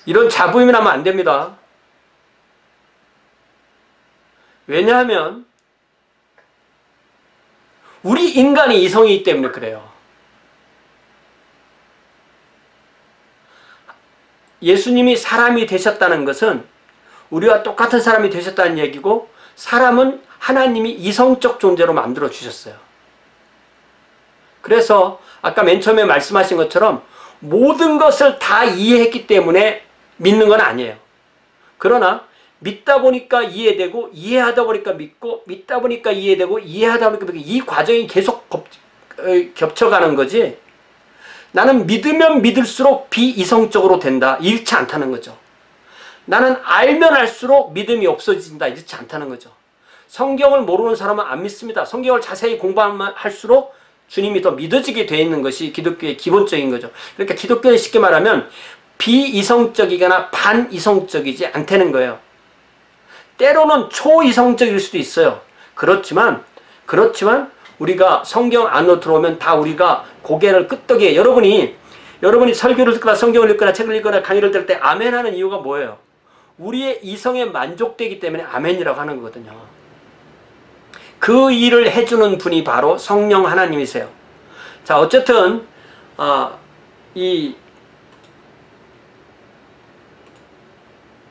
이런 자부심이 나면 안 됩니다. 왜냐하면 우리 인간이 이성이기 때문에 그래요. 예수님이 사람이 되셨다는 것은 우리와 똑같은 사람이 되셨다는 얘기고, 사람은 하나님이 이성적 존재로 만들어 주셨어요. 그래서 아까 맨 처음에 말씀하신 것처럼 모든 것을 다 이해했기 때문에 믿는 건 아니에요. 그러나 믿다 보니까 이해되고, 이해하다 보니까 믿고, 믿다 보니까 이해되고, 이해하다 보니까 믿고, 이 과정이 계속 겹쳐가는 거지, 나는 믿으면 믿을수록 비이성적으로 된다, 이렇지 않다는 거죠. 나는 알면 알수록 믿음이 없어진다, 이렇지 않다는 거죠. 성경을 모르는 사람은 안 믿습니다. 성경을 자세히 공부하면 할수록 주님이 더 믿어지게 되어 있는 것이 기독교의 기본적인 거죠. 그러니까 기독교는 쉽게 말하면 비이성적이거나 반이성적이지 않다는 거예요. 때로는 초이성적일 수도 있어요. 그렇지만 우리가 성경 안으로 들어오면 다 우리가 고개를 끄덕여, 여러분이 설교를 듣거나 성경을 읽거나 책을 읽거나 강의를 들을 때 아멘 하는 이유가 뭐예요? 우리의 이성에 만족되기 때문에 아멘이라고 하는 거거든요. 그 일을 해주는 분이 바로 성령 하나님이세요. 자, 어쨌든 이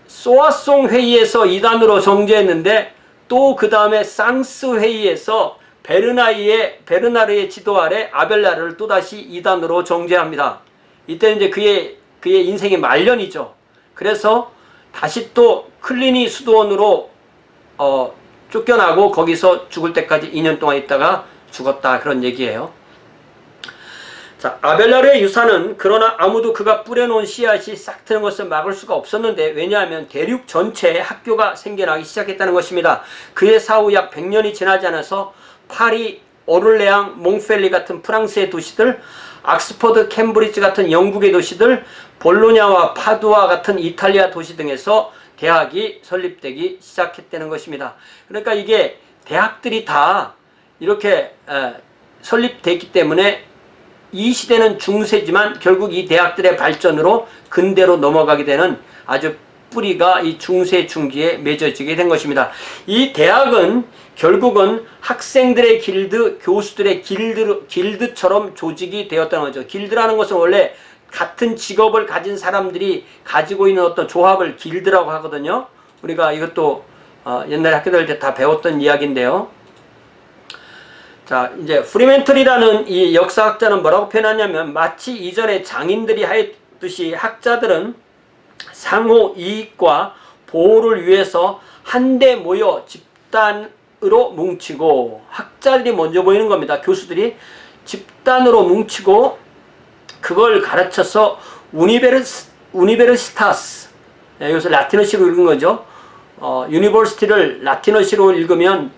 소아송 회의에서 2단으로 정죄했는데, 또 그 다음에 쌍스 회의에서 베르나르의 지도 아래 아벨라르를 또다시 2단으로 정죄합니다. 이때는 이제 그의 인생의 말년이죠. 그래서 다시 또 클리니 수도원으로 쫓겨나고 거기서 죽을 때까지 2년 동안 있다가 죽었다, 그런 얘기예요. 자, 아벨라르의 유산은 그러나 아무도 그가 뿌려놓은 씨앗이 싹트는 것을 막을 수가 없었는데, 왜냐하면 대륙 전체에 학교가 생겨나기 시작했다는 것입니다. 그의 사후 약 100년이 지나지 않아서 파리, 오를레앙, 몽펠리 같은 프랑스의 도시들, 옥스퍼드, 캠브리지 같은 영국의 도시들, 볼로냐와 파두아 같은 이탈리아 도시 등에서 대학이 설립되기 시작했다는 것입니다. 그러니까 이게 대학들이 다 이렇게 설립됐기 때문에 이 시대는 중세지만 결국 이 대학들의 발전으로 근대로 넘어가게 되는 아주 뿌리가 이 중세 중기에 맺어지게 된 것입니다. 이 대학은 결국은 학생들의 길드, 교수들의 길드처럼 조직이 되었다는 거죠. 길드라는 것은 원래 같은 직업을 가진 사람들이 가지고 있는 어떤 조합을 길드라고 하거든요. 우리가 이것도 옛날에 학교 다닐 때 다 배웠던 이야기인데요. 자, 이제 프리멘털이라는 이 역사학자는 뭐라고 표현하냐면, 마치 이전에 장인들이 하였듯이 학자들은 상호 이익과 보호를 위해서 한데 모여 집단으로 뭉치고, 학자들이 먼저 보이는 겁니다. 교수들이 집단으로 뭉치고 그걸 가르쳐서 우니베르시타스, 여기서 라틴어시로 읽은 거죠. 유니버시티를 라틴어시로 읽으면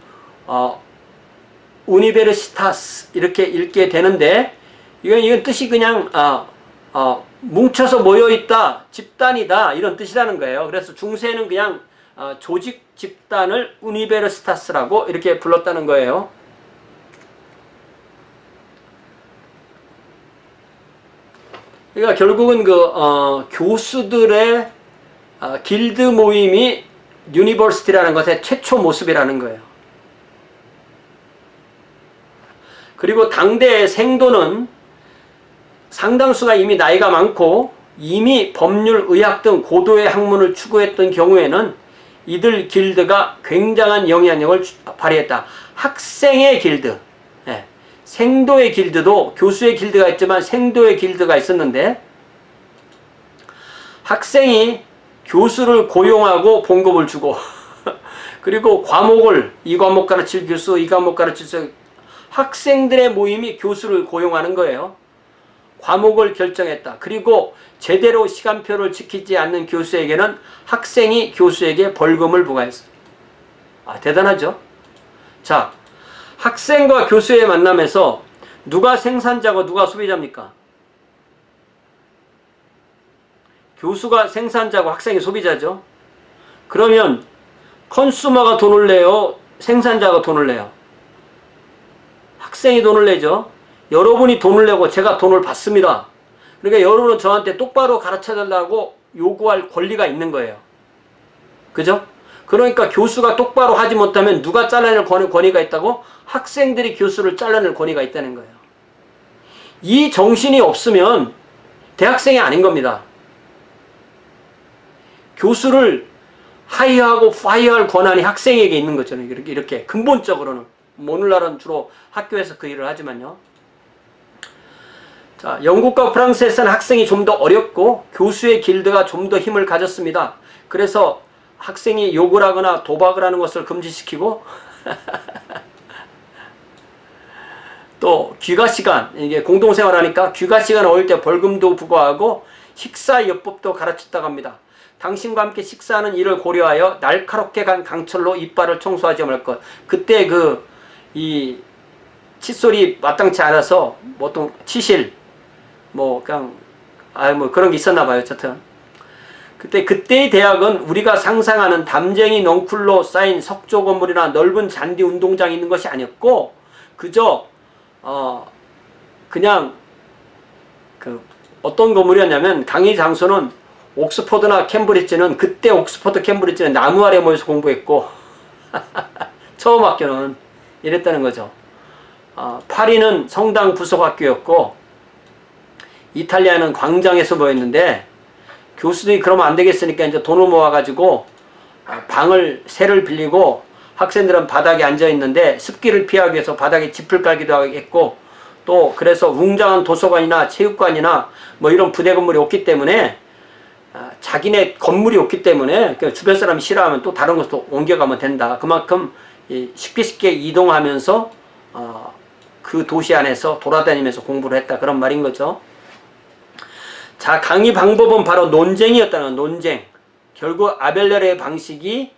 우니베르시타스 이렇게 읽게 되는데, 이건 뜻이 그냥 뭉쳐서 모여있다, 집단이다, 이런 뜻이라는 거예요. 그래서 중세는 그냥 조직 집단을 우니베르시타스라고 이렇게 불렀다는 거예요. 그러니까 결국은 교수들의 길드 모임이 유니버시티라는 것의 최초 모습이라는 거예요. 그리고 당대의 생도는 상당수가 이미 나이가 많고 이미 법률, 의학 등 고도의 학문을 추구했던 경우에는 이들 길드가 굉장한 영향력을 발휘했다. 학생의 길드, 생도의 길드도 교수의 길드가 있지만 생도의 길드가 있었는데 학생이 교수를 고용하고 봉급을 주고 그리고 과목을 이 과목 가르칠 교수, 이 과목 가르칠 교수, 학생들의 모임이 교수를 고용하는 거예요. 과목을 결정했다. 그리고 제대로 시간표를 지키지 않는 교수에게는 학생이 교수에게 벌금을 부과했어요. 대단하죠? 자, 학생과 교수의 만남에서 누가 생산자고 누가 소비자입니까? 교수가 생산자고 학생이 소비자죠. 그러면 컨슈머가 돈을 내요? 생산자가 돈을 내요? 학생이 돈을 내죠. 여러분이 돈을 내고 제가 돈을 받습니다. 그러니까 여러분은 저한테 똑바로 가르쳐달라고 요구할 권리가 있는 거예요. 그죠? 그러니까 교수가 똑바로 하지 못하면 누가 잘라낼 권위가 있다고? 학생들이 교수를 잘라낼 권위가 있다는 거예요. 이 정신이 없으면 대학생이 아닌 겁니다. 교수를 하이하고 파이어할 권한이 학생에게 있는 거잖아요. 이렇게 근본적으로는. 오늘날은 주로 학교에서 그 일을 하지만요. 자, 영국과 프랑스에서는 학생이 좀 더 어렵고 교수의 길드가 좀 더 힘을 가졌습니다. 그래서 학생이 욕을 하거나 도박을 하는 것을 금지시키고 또 귀가시간, 이게 공동생활하니까 귀가시간 어릴 때 벌금도 부과하고 식사요법도 가르쳤다고 합니다. 당신과 함께 식사하는 일을 고려하여 날카롭게 간 강철로 이빨을 청소하지 말 것. 그때 이 칫솔이 마땅치 않아서 보통 치실 그냥 그런 게 있었나 봐요. 어쨌든 그때의 대학은 우리가 상상하는 담쟁이 넝쿨로 쌓인 석조 건물이나 넓은 잔디 운동장이 있는 것이 아니었고 그저 그냥 어떤 건물이었냐면 강의 장소는 옥스퍼드나 캠브리지는 그때 옥스퍼드 캠브리지는 나무 아래 모여서 공부했고 처음 학교는 이랬다는 거죠. 파리는 성당 부속학교였고 이탈리아는 광장에서 모였는데 교수들이 그러면 안 되겠으니까 이제 돈을 모아가지고 세를 빌리고 학생들은 바닥에 앉아 있는데 습기를 피하기 위해서 바닥에 짚을 깔기도 했고 또 그래서 웅장한 도서관이나 체육관이나 이런 부대 건물이 없기 때문에 자기네 건물이 없기 때문에 주변 사람이 싫어하면 또 다른 곳으로 옮겨가면 된다. 그만큼 쉽게 이동하면서 그 도시 안에서 돌아다니면서 공부를 했다. 그런 말인 거죠. 자, 강의 방법은 바로 논쟁이었다는 논쟁. 결국 아벨레르의 방식이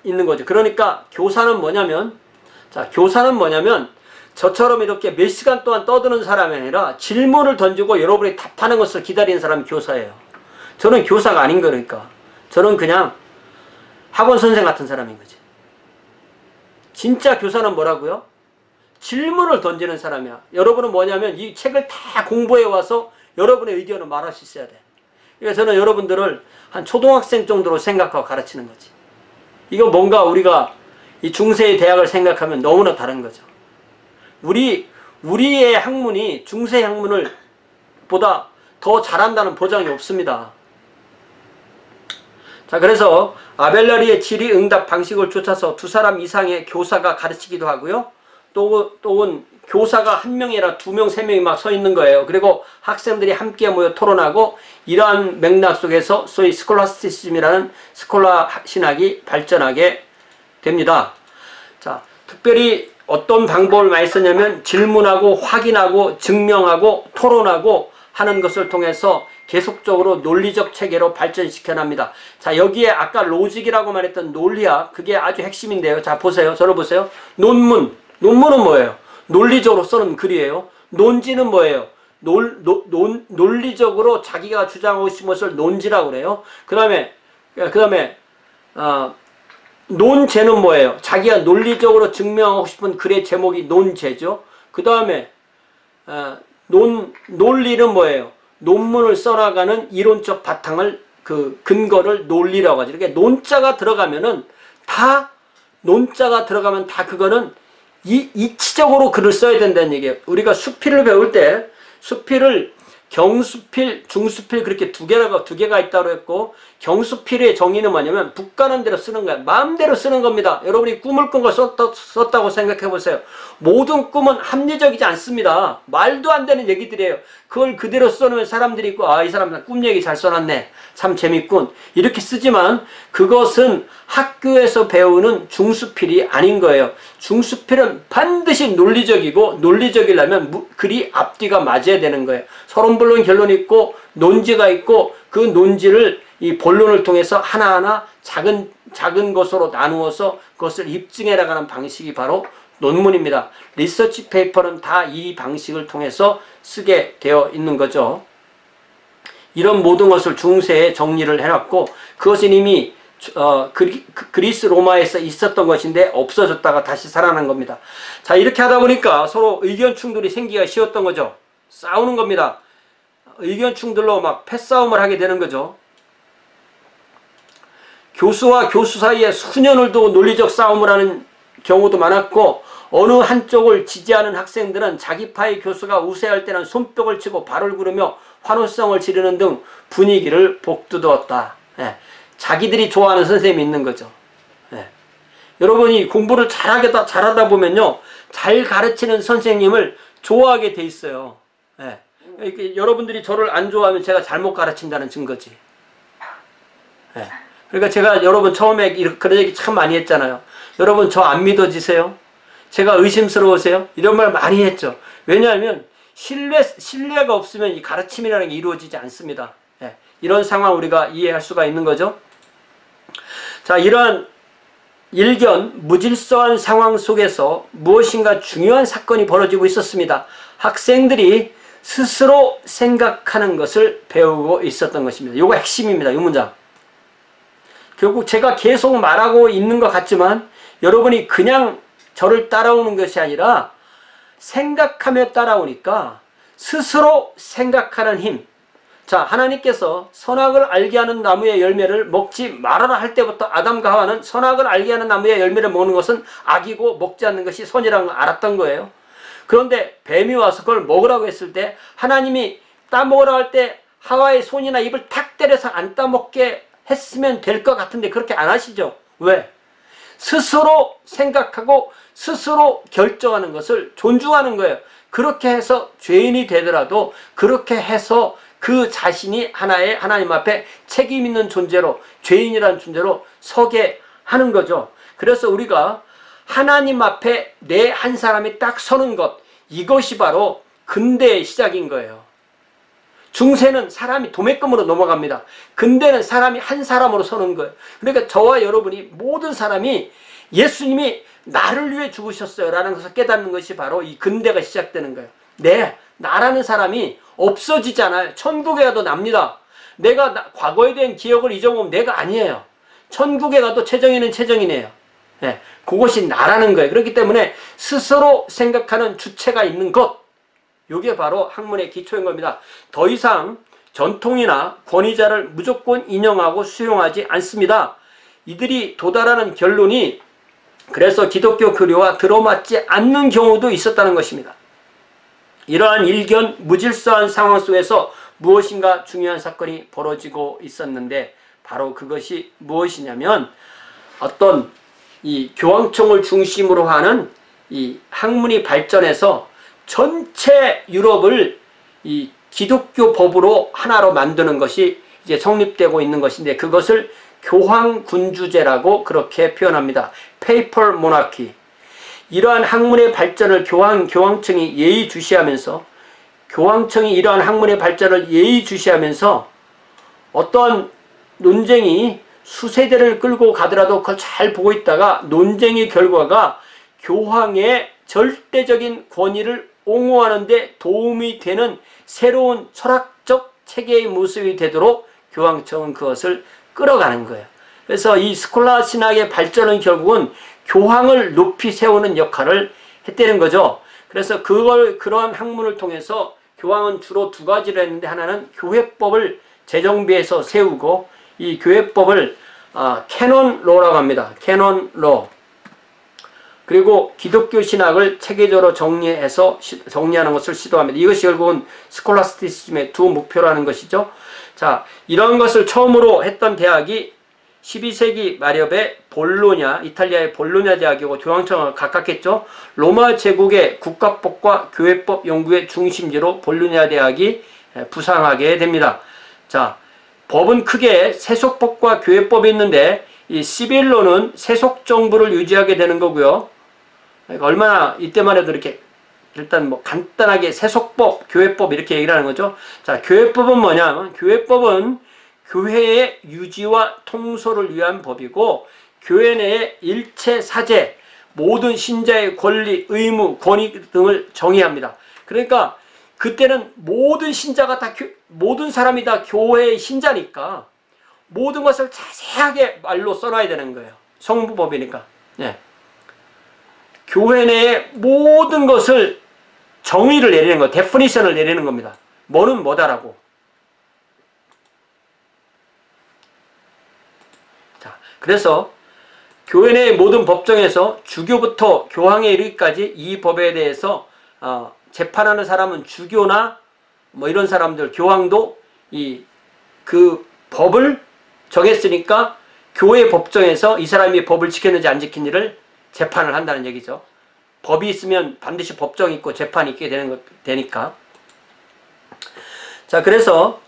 있는 거죠. 그러니까 교사는 뭐냐면 저처럼 이렇게 몇 시간 동안 떠드는 사람이 아니라 질문을 던지고 여러분이 답하는 것을 기다리는 사람이 교사예요. 저는 교사가 아닌 거니까. 저는 그냥 학원 선생 같은 사람인 거지. 진짜 교사는 뭐라고요? 질문을 던지는 사람이야. 여러분은 뭐냐면 이 책을 다 공부해 와서 여러분의 의견을 말할 수 있어야 돼. 그래서 저는 여러분들을 한 초등학생 정도로 생각하고 가르치는 거지. 이거 뭔가 우리가 이 중세의 대학을 생각하면 너무나 다른 거죠. 우리의 학문이 중세 학문을 보다 더 잘한다는 보장이 없습니다. 자, 그래서 아벨레르의 질의응답 방식을 쫓아서 2사람 이상의 교사가 가르치기도 하고요. 또는 교사가 1명이 아니라 2명, 3명이 막 서 있는 거예요. 그리고 학생들이 함께 모여 토론하고 이러한 맥락 속에서 소위 스콜라스티시즘이라는 스콜라 신학이 발전하게 됩니다. 자, 특별히 어떤 방법을 많이 쓰냐면 질문하고 확인하고 증명하고 토론하고 하는 것을 통해서 계속적으로 논리적 체계로 발전시켜 납니다. 자, 여기에 아까 로직이라고 말했던 논리학, 그게 아주 핵심인데요. 자, 보세요. 저를 보세요. 논문은 뭐예요? 논리적으로 쓰는 글이에요. 논지는 뭐예요? 논리적으로 자기가 주장하고 싶은 것을 논지라고 그래요. 그 다음에 논제는 뭐예요? 자기가 논리적으로 증명하고 싶은 글의 제목이 논제죠. 그 다음에 논리는 뭐예요? 논문을 써나가는 이론적 바탕을 근거를 논리라고 하죠. 그러니까 논자가 들어가면 다 그거는 이치적으로 글을 써야 된다는 얘기예요. 우리가 수필을 배울 때 수필을 경수필, 중수필 그렇게 두 개가 있다고 했고, 경수필의 정의는 뭐냐면 북가는 대로 쓰는 거야. 마음대로 쓰는 겁니다. 여러분이 꿈을 꾼 걸 썼다고 생각해 보세요. 모든 꿈은 합리적이지 않습니다. 말도 안 되는 얘기들이에요. 그걸 그대로 써놓으면 사람들이 있고, 아, 이 사람 꿈 얘기 잘 써놨네. 참 재밌군. 이렇게 쓰지만 그것은 학교에서 배우는 중수필이 아닌 거예요. 중수필은 반드시 논리적이고, 논리적이려면 글이 앞뒤가 맞아야 되는 거예요. 서론본론 결론이 있고 논지가 있고, 그 논지를 이 본론을 통해서 하나하나 작은 것으로 나누어서 그것을 입증해 나가는 방식이 바로 논문입니다. 리서치 페이퍼는 다 이 방식을 통해서 쓰게 되어 있는 거죠. 이런 모든 것을 중세에 정리를 해놨고, 그것은 이미 그리스 로마에서 있었던 것인데 없어졌다가 다시 살아난 겁니다. 자, 이렇게 하다 보니까 서로 의견 충돌이 생기기가 쉬웠던 거죠. 싸우는 겁니다. 의견 충돌로 막 패싸움을 하게 되는 거죠. 교수와 교수 사이에 수년을 두고 논리적 싸움을 하는 경우도 많았고, 어느 한쪽을 지지하는 학생들은 자기파의 교수가 우세할 때는 손뼉을 치고 발을 구르며 환호성을 지르는 등 분위기를 복두두었다. 예. 자기들이 좋아하는 선생님이 있는 거죠. 예. 여러분이 공부를 잘하다 보면요, 잘 가르치는 선생님을 좋아하게 돼 있어요. 예. 여러분들이 저를 안 좋아하면 제가 잘못 가르친다는 증거지. 예. 그러니까 제가 여러분 처음에 그런 얘기 참 많이 했잖아요. 여러분 저 안 믿어지세요? 제가 의심스러우세요? 이런 말 많이 했죠. 왜냐하면 신뢰가 없으면 이 가르침이라는 게 이루어지지 않습니다. 예. 이런 상황 우리가 이해할 수가 있는 거죠. 자, 이러한 일견 무질서한 상황 속에서 무엇인가 중요한 사건이 벌어지고 있었습니다. 학생들이 스스로 생각하는 것을 배우고 있었던 것입니다. 이거 핵심입니다. 이 문장. 결국 제가 계속 말하고 있는 것 같지만 여러분이 그냥 저를 따라오는 것이 아니라 생각하며 따라오니까 스스로 생각하는 힘. 자, 하나님께서 선악을 알게 하는 나무의 열매를 먹지 말아라 할 때부터 아담과 하와는 선악을 알게 하는 나무의 열매를 먹는 것은 악이고 먹지 않는 것이 선이라는 걸 알았던 거예요. 그런데 뱀이 와서 그걸 먹으라고 했을 때 하나님이 따먹으라고 할 때 하와의 손이나 입을 탁 때려서 안 따먹게 했으면 될 것 같은데 그렇게 안 하시죠. 왜? 스스로 생각하고 스스로 결정하는 것을 존중하는 거예요. 그렇게 해서 죄인이 되더라도 그렇게 해서 그 자신이 하나의 하나님 앞에 책임 있는 존재로, 죄인이라는 존재로 서게 하는 거죠. 그래서 우리가 하나님 앞에 내 한 사람이 딱 서는 것, 이것이 바로 근대의 시작인 거예요. 중세는 사람이 도매금으로 넘어갑니다. 근대는 사람이 한 사람으로 서는 거예요. 그러니까 저와 여러분이 모든 사람이 예수님이 나를 위해 죽으셨어요 라는 것을 깨닫는 것이 바로 이 근대가 시작되는 거예요. 나라는 사람이 없어지지 않아요. 천국에 가도 납니다. 내가 과거에 대한 기억을 잊어보면 내가 아니에요. 천국에 가도 최정인은 최정인이에요. 예, 그것이 나라는 거예요. 그렇기 때문에 스스로 생각하는 주체가 있는 것, 이게 바로 학문의 기초인 겁니다. 더 이상 전통이나 권위자를 무조건 인용하고 수용하지 않습니다. 이들이 도달하는 결론이 그래서 기독교 교리와 들어맞지 않는 경우도 있었다는 것입니다. 이러한 일견 무질서한 상황 속에서 무엇인가 중요한 사건이 벌어지고 있었는데 바로 그것이 무엇이냐면 어떤 이 교황청을 중심으로 하는 이 학문이 발전해서 전체 유럽을 이 기독교 법으로 하나로 만드는 것이 이제 성립되고 있는 것인데 그것을 교황군주제라고 그렇게 표현합니다. 페이퍼 모나키. 이러한 학문의 발전을 교황청이 예의주시하면서 교황청이 이러한 학문의 발전을 예의주시하면서 어떤 논쟁이 수세대를 끌고 가더라도 그걸 잘 보고 있다가 논쟁의 결과가 교황의 절대적인 권위를 옹호하는 데 도움이 되는 새로운 철학적 체계의 모습이 되도록 교황청은 그것을 끌어가는 거예요. 그래서 이 스콜라 신학의 발전은 결국은 교황을 높이 세우는 역할을 했다는 거죠. 그래서 그러한 학문을 통해서 교황은 주로 두 가지를 했는데 하나는 교회법을 재정비해서 세우고 이 교회법을 캐논 로라고 합니다. 캐논 로. 그리고 기독교 신학을 체계적으로 정리하는 것을 시도합니다. 이것이 결국은 스콜라스티시즘의 두 목표라는 것이죠. 자, 이런 것을 처음으로 했던 대학이 12세기 말엽에 볼로냐, 이탈리아의 볼로냐 대학이고 교황청을 각각했죠. 로마 제국의 국가법과 교회법 연구의 중심지로 볼로냐 대학이 부상하게 됩니다. 자, 법은 크게 세속법과 교회법이 있는데 이 시빌로는 세속 정부를 유지하게 되는 거고요. 그러니까 얼마나 이때만 해도 이렇게 일단 뭐 간단하게 세속법, 교회법 이렇게 얘기를 하는 거죠. 자, 교회법은 뭐냐? 교회법은 교회의 유지와 통솔을 위한 법이고 교회 내의 일체 사제, 모든 신자의 권리, 의무, 권위 등을 정의합니다. 그러니까 그때는 모든 신자가 다 모든 사람이 다 교회의 신자니까 모든 것을 자세하게 말로 써놔야 되는 거예요. 성부법이니까. 네. 교회 내의 모든 것을 정의를 내리는 거, 데피니션을 내리는 겁니다. 뭐는 뭐다라고. 자, 그래서 교회 내의 모든 법정에서 주교부터 교황에 이르기까지 이 법에 대해서 재판하는 사람은 주교나 뭐 이런 사람들, 교황도 그 법을 정했으니까 교회 법정에서 이 사람이 법을 지켰는지 안 지킨지를 재판을 한다는 얘기죠. 법이 있으면 반드시 법정이 있고 재판이 있게 되니까. 자, 그래서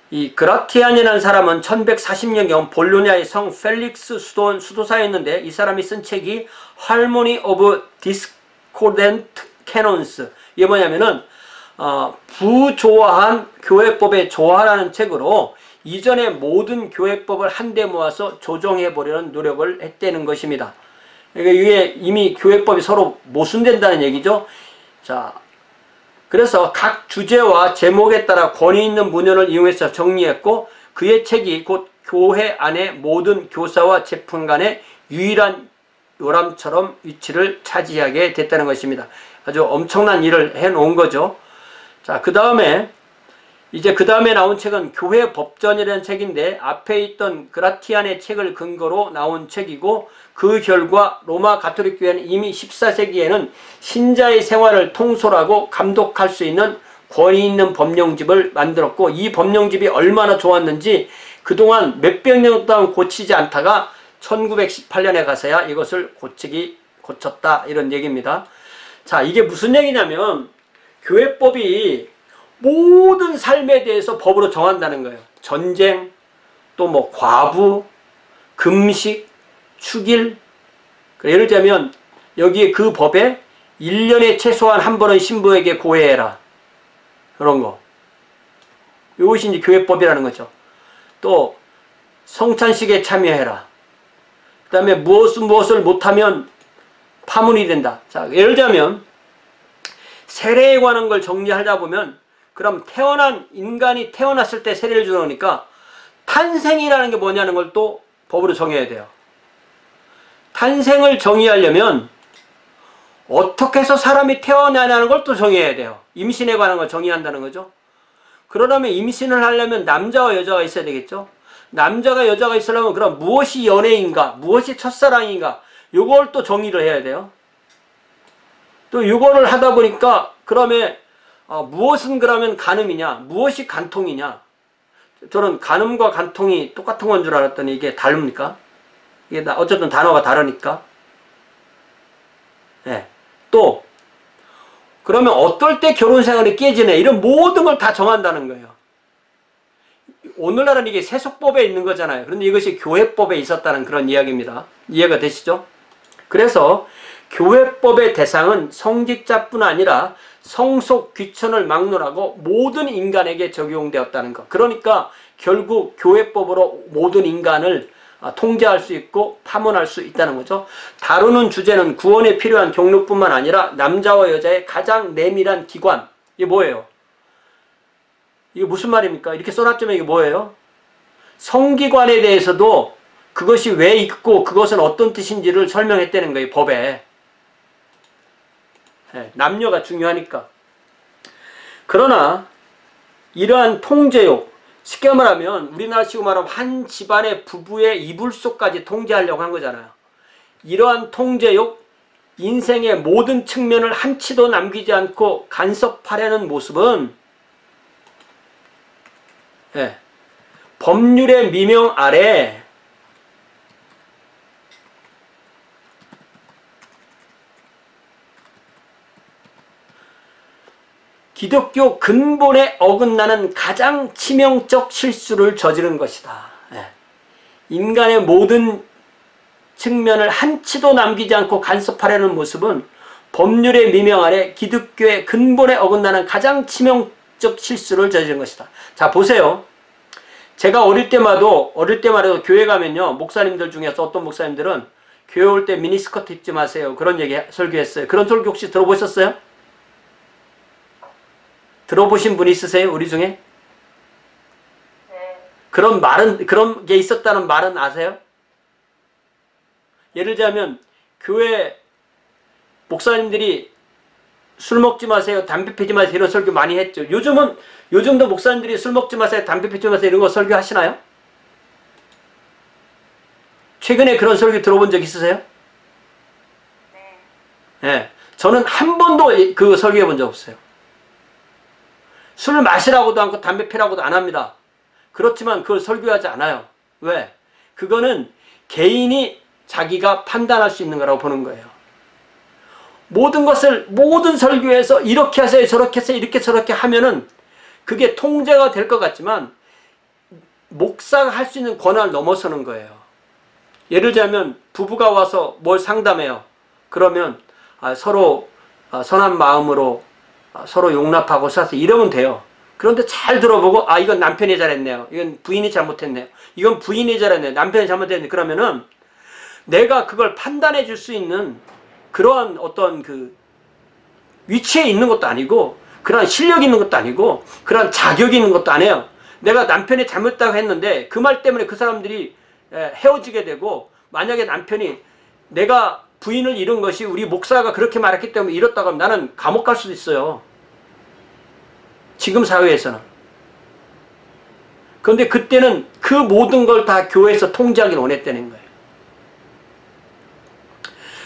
이 그라티안이라는 사람은 1140년경 볼로냐의 성 펠릭스 수도사였는데 이 사람이 쓴 책이 Harmony of Discordant Canons. 이게 뭐냐면은 부조화한 교회법의 조화라는 책으로 이전의 모든 교회법을 한데 모아서 조정해 보려는 노력을 했다는 것입니다. 그러니까 이게 이미 교회법이 서로 모순된다는 얘기죠. 자, 그래서 각 주제와 제목에 따라 권위 있는 문헌을 이용해서 정리했고 그의 책이 곧 교회 안의 모든 교사와 재판관의 유일한 요람처럼 위치를 차지하게 됐다는 것입니다. 아주 엄청난 일을 해놓은 거죠. 자, 그 다음에 나온 책은 교회 법전이라는 책인데 앞에 있던 그라티안의 책을 근거로 나온 책이고 그 결과 로마 가톨릭 교회는 이미 14세기에는 신자의 생활을 통솔하고 감독할 수 있는 권위 있는 법령집을 만들었고 이 법령집이 얼마나 좋았는지 그동안 몇백 년 동안 고치지 않다가 1918년에 가서야 이것을 고쳤다 이런 얘기입니다. 자, 이게 무슨 얘기냐면 교회법이 모든 삶에 대해서 법으로 정한다는 거예요. 전쟁, 또 뭐 과부, 금식, 축일. 예를 들자면 여기에 그 법에 1년에 최소한 한 번은 신부에게 고해해라. 그런 거. 이것이 이제 교회법이라는 거죠. 또 성찬식에 참여해라. 그 다음에 무엇을 못하면 파문이 된다. 자, 예를 들자면 세례에 관한 걸 정리하다 보면 그럼 인간이 태어났을 때 세례를 주니까 탄생이라는 게 뭐냐는 걸 또 법으로 정해야 돼요. 탄생을 정의하려면 어떻게 해서 사람이 태어나냐는 걸 또 정해야 돼요. 임신에 관한 걸 정의한다는 거죠. 그러려면 임신을 하려면 남자와 여자가 있어야 되겠죠. 남자가 여자가 있으려면 그럼 무엇이 연애인가, 무엇이 첫사랑인가, 요걸 또 정의를 해야 돼요. 또 요거를 하다 보니까 그러면 무엇은 그러면 간음이냐, 무엇이 간통이냐. 저는 간음과 간통이 똑같은 건 줄 알았더니 이게 다릅니까? 이게 어쨌든 단어가 다르니까. 네. 또 그러면 어떨 때 결혼생활이 깨지네, 이런 모든 걸 다 정한다는 거예요. 오늘날은 이게 세속법에 있는 거잖아요. 그런데 이것이 교회법에 있었다는 그런 이야기입니다. 이해가 되시죠? 그래서 교회법의 대상은 성직자뿐 아니라 성속 귀천을 막론하고 모든 인간에게 적용되었다는 것. 그러니까 결국 교회법으로 모든 인간을 통제할 수 있고 파문할 수 있다는 거죠. 다루는 주제는 구원에 필요한 경로뿐만 아니라 남자와 여자의 가장 내밀한 기관. 이게 뭐예요? 이게 무슨 말입니까? 이렇게 써놨지만 이게 뭐예요? 성기관에 대해서도 그것이 왜 있고 그것은 어떤 뜻인지를 설명했다는 거예요. 법에. 네, 남녀가 중요하니까. 그러나 이러한 통제욕, 쉽게 말하면 우리나라식으로 말하면 한 집안의 부부의 이불속까지 통제하려고 한 거잖아요. 이러한 통제욕, 인생의 모든 측면을 한치도 남기지 않고 간섭하려는 모습은 예, 법률의 미명 아래 기독교 근본에 어긋나는 가장 치명적 실수를 저지른 것이다. 예. 인간의 모든 측면을 한치도 남기지 않고 간섭하려는 모습은 법률의 미명 아래 기독교의 근본에 어긋나는 가장 치명적 실수를 저지른 것이다. 자, 보세요. 제가 어릴 때마다 교회 가면요, 목사님들 중에서 어떤 목사님들은 교회 올 때 미니스커트 입지 마세요, 그런 얘기 설교했어요. 그런 설교 혹시 들어보셨어요? 들어보신 분 있으세요? 우리 중에? 네. 그런 게 있었다는 말은 아세요? 예를 들자면 교회 목사님들이 술 먹지 마세요, 담배 피지 마세요, 이런 설교 많이 했죠. 요즘도 목사님들이 술 먹지 마세요, 담배 피지 마세요, 이런 거 설교하시나요? 최근에 그런 설교 들어본 적 있으세요? 네. 네. 저는 한 번도 그 설교해 본 적 없어요. 술 마시라고도 않고 담배 피라고도 안 합니다. 그렇지만 그걸 설교하지 않아요. 왜? 그거는 개인이 자기가 판단할 수 있는 거라고 보는 거예요. 모든 설교에서 이렇게 하세요, 저렇게 하세요, 이렇게 저렇게 하면은 그게 통제가 될 것 같지만 목사가 할 수 있는 권한을 넘어서는 거예요. 예를 들자면 부부가 와서 뭘 상담해요. 그러면 서로 선한 마음으로 서로 용납하고 살아서 이러면 돼요. 그런데 잘 들어보고 이건 남편이 잘했네요, 이건 부인이 잘못했네요, 이건 부인이 잘했네요, 남편이 잘못했네요. 그러면은 내가 그걸 판단해 줄 수 있는 그러한 어떤 그 위치에 있는 것도 아니고, 그러한 실력이 있는 것도 아니고, 그러한 자격이 있는 것도 아니에요. 내가 남편이 잘못했다고 했는데 그 말 때문에 그 사람들이 헤어지게 되고, 만약에 남편이 내가 부인을 잃은 것이 우리 목사가 그렇게 말했기 때문에 잃었다고 하면 나는 감옥 갈 수도 있어요, 지금 사회에서는. 그런데 그때는 그 모든 걸 다 교회에서 통제하기를 원했다는 거예요.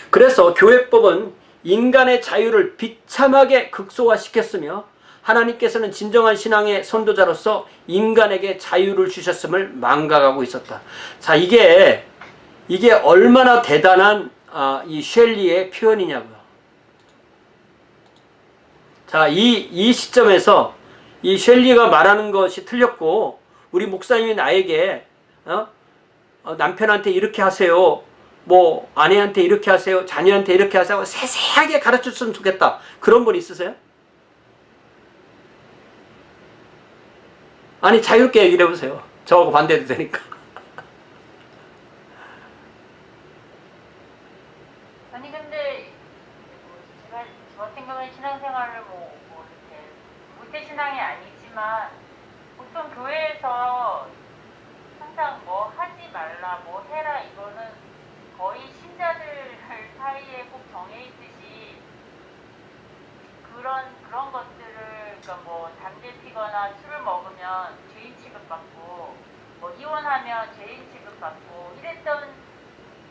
그래서 교회법은 인간의 자유를 비참하게 극소화시켰으며 하나님께서는 진정한 신앙의 선도자로서 인간에게 자유를 주셨음을 망각하고 있었다. 자, 이게 얼마나 대단한 이 셸리의 표현이냐고요. 자, 이 시점에서 이 셸리가 말하는 것이 틀렸고, 우리 목사님이 나에게 남편한테 이렇게 하세요, 뭐 아내한테 이렇게 하세요, 자녀한테 이렇게 하세요, 세세하게 가르쳤으면 좋겠다, 그런 분 있으세요? 아니, 자유롭게 얘기를 해보세요. 저하고 반대도 되니까. 아니 근데 제가 저 같은 경우에 신앙생활을 뭐 이렇게 무태신앙이 아니지만 보통 교회에서 항상 뭐 하지 말라, 뭐 해라, 이거는 거의 신자들 사이에 꼭 정해 있듯이 그런 것들을, 그러니까 뭐 담배 피거나 술을 먹으면 죄인 취급받고, 뭐 이혼하면 죄인 취급받고 이랬던,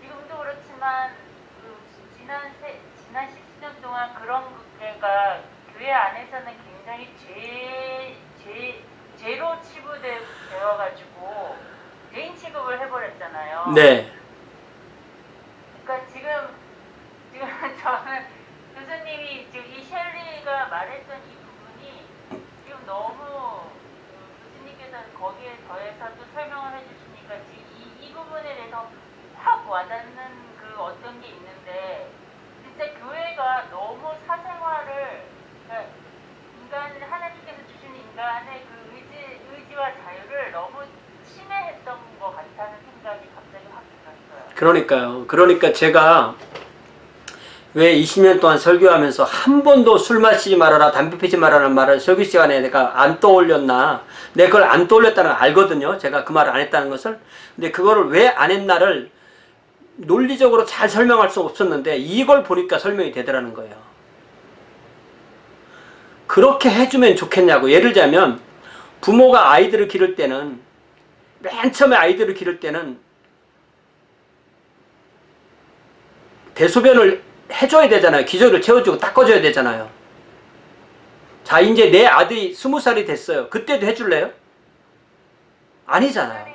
지금도 그렇지만 그 지난 10년 동안 그런 것들가 교회 안에서는 굉장히 죄로 치부되어가지고 죄인 취급을 해버렸잖아요. 네. 그러니까 지금 저는 교수님이 지금 이 셸리가 말했던 이 부분이 지금 너무 교수님께서 거기에 더해서 또 설명을 해주시니까 지금 이 부분에 대해서 확 와닿는 그 어떤 게 있는데, 진짜 교회가 너무 사생활을, 그러니까 하나님께서 주신 인간의 그 의지와 자유를 너무 침해했던 것 같다는 생각이 갑자기 확 들었어요. 그러니까요. 그러니까 제가 왜 20년 동안 설교하면서 한 번도 술 마시지 말아라, 담배 피지 말아라는 말을 설교 시간에 내가 안 떠올렸나. 내가 그걸 안 떠올렸다는 걸 알거든요, 제가 그 말을 안 했다는 것을. 근데 그거를 왜 안 했나를 논리적으로 잘 설명할 수 없었는데 이걸 보니까 설명이 되더라는 거예요. 그렇게 해주면 좋겠냐고. 예를 들자면 부모가 아이들을 기를 때는, 맨 처음에 아이들을 기를 때는 대소변을 해줘야 되잖아요. 기저귀를 채워주고 닦아줘야 되잖아요. 자, 이제 내 아들이 20살이 됐어요. 그때도 해줄래요? 아니잖아요.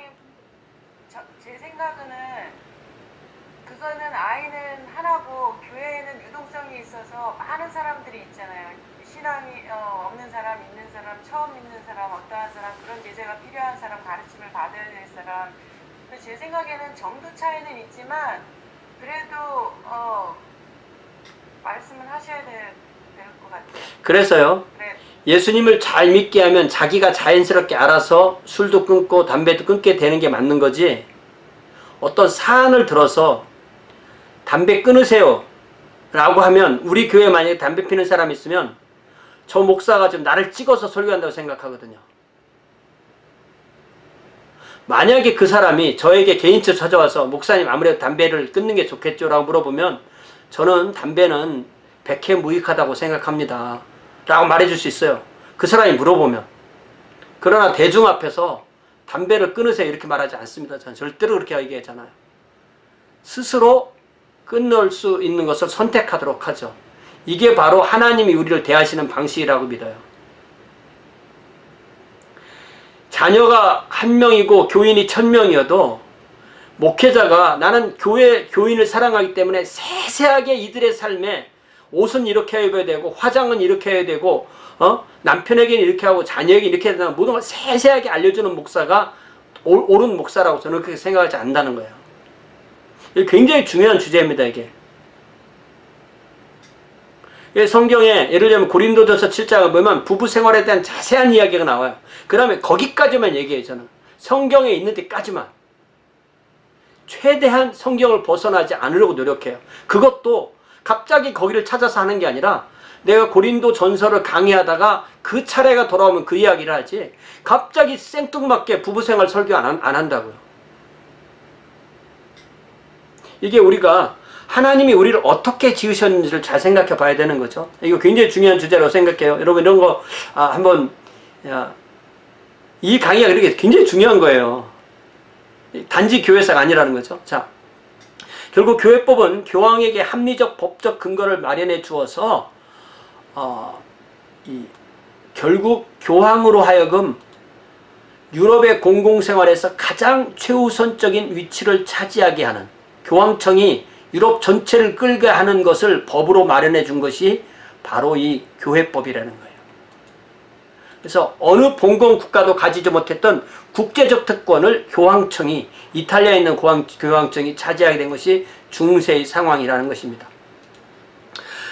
제 생각은 그거는 아이는 하나고 교회에는 유동성이 있어서 하는 사람들이 있잖아요. 신앙이 없는 사람, 있는 사람, 처음 믿는 사람, 어떠한 사람, 그런 제자가 필요한 사람, 가르침을 받아야 될 사람. 제 생각에는 정도 차이는 있지만 그래도 말씀을 하셔야 될 것 같아요. 그래서요. 그래. 예수님을 잘 믿게 하면 자기가 자연스럽게 알아서 술도 끊고 담배도 끊게 되는 게 맞는 거지, 어떤 사안을 들어서 담배 끊으세요 라고 하면, 우리 교회에 만약에 담배 피는 사람이 있으면 저 목사가 좀 나를 찍어서 설교한다고 생각하거든요. 만약에 그 사람이 저에게 개인적으로 찾아와서 목사님 아무래도 담배를 끊는 게 좋겠죠 라고 물어보면, 저는 담배는 백해무익하다고 생각합니다 라고 말해줄 수 있어요. 그 사람이 물어보면. 그러나 대중 앞에서 담배를 끊으세요 이렇게 말하지 않습니다. 저는 절대로 그렇게 얘기하잖아요. 스스로 끊을 수 있는 것을 선택하도록 하죠. 이게 바로 하나님이 우리를 대하시는 방식이라고 믿어요. 자녀가 1명이고 교인이 1000명이어도 목회자가 나는 교인을 사랑하기 때문에 세세하게 이들의 삶에 옷은 이렇게 입어야 되고 화장은 이렇게 해야 되고 남편에게는 이렇게 하고 자녀에게 이렇게 해야 된다, 모든 걸 세세하게 알려주는 목사가 옳은 목사라고 저는 그렇게 생각하지 않는다는 거예요. 이게 굉장히 중요한 주제입니다. 이게 성경에 예를 들면 고린도전서 7장을 보면 부부 생활에 대한 자세한 이야기가 나와요. 그 다음에 거기까지만 얘기해요. 저는 성경에 있는 데까지만, 최대한 성경을 벗어나지 않으려고 노력해요. 그것도 갑자기 거기를 찾아서 하는 게 아니라 내가 고린도 전서를 강의하다가 그 차례가 돌아오면 그 이야기를 하지, 갑자기 생뚱맞게 부부생활 설교 안 한다고요. 이게 우리가 하나님이 우리를 어떻게 지으셨는지를 잘 생각해 봐야 되는 거죠. 이거 굉장히 중요한 주제라고 생각해요. 여러분 이런 거 한번, 이 강의가 그렇게 굉장히 중요한 거예요. 단지 교회사가 아니라는 거죠. 자, 결국 교회법은 교황에게 합리적 법적 근거를 마련해 주어서 결국 교황으로 하여금 유럽의 공공생활에서 가장 최우선적인 위치를 차지하게 하는, 교황청이 유럽 전체를 끌게 하는 것을 법으로 마련해 준 것이 바로 이 교회법이라는 거예요. 그래서 어느 봉건 국가도 가지지 못했던 국제적 특권을 교황청이, 이탈리아에 있는 교황청이 차지하게 된 것이 중세의 상황이라는 것입니다.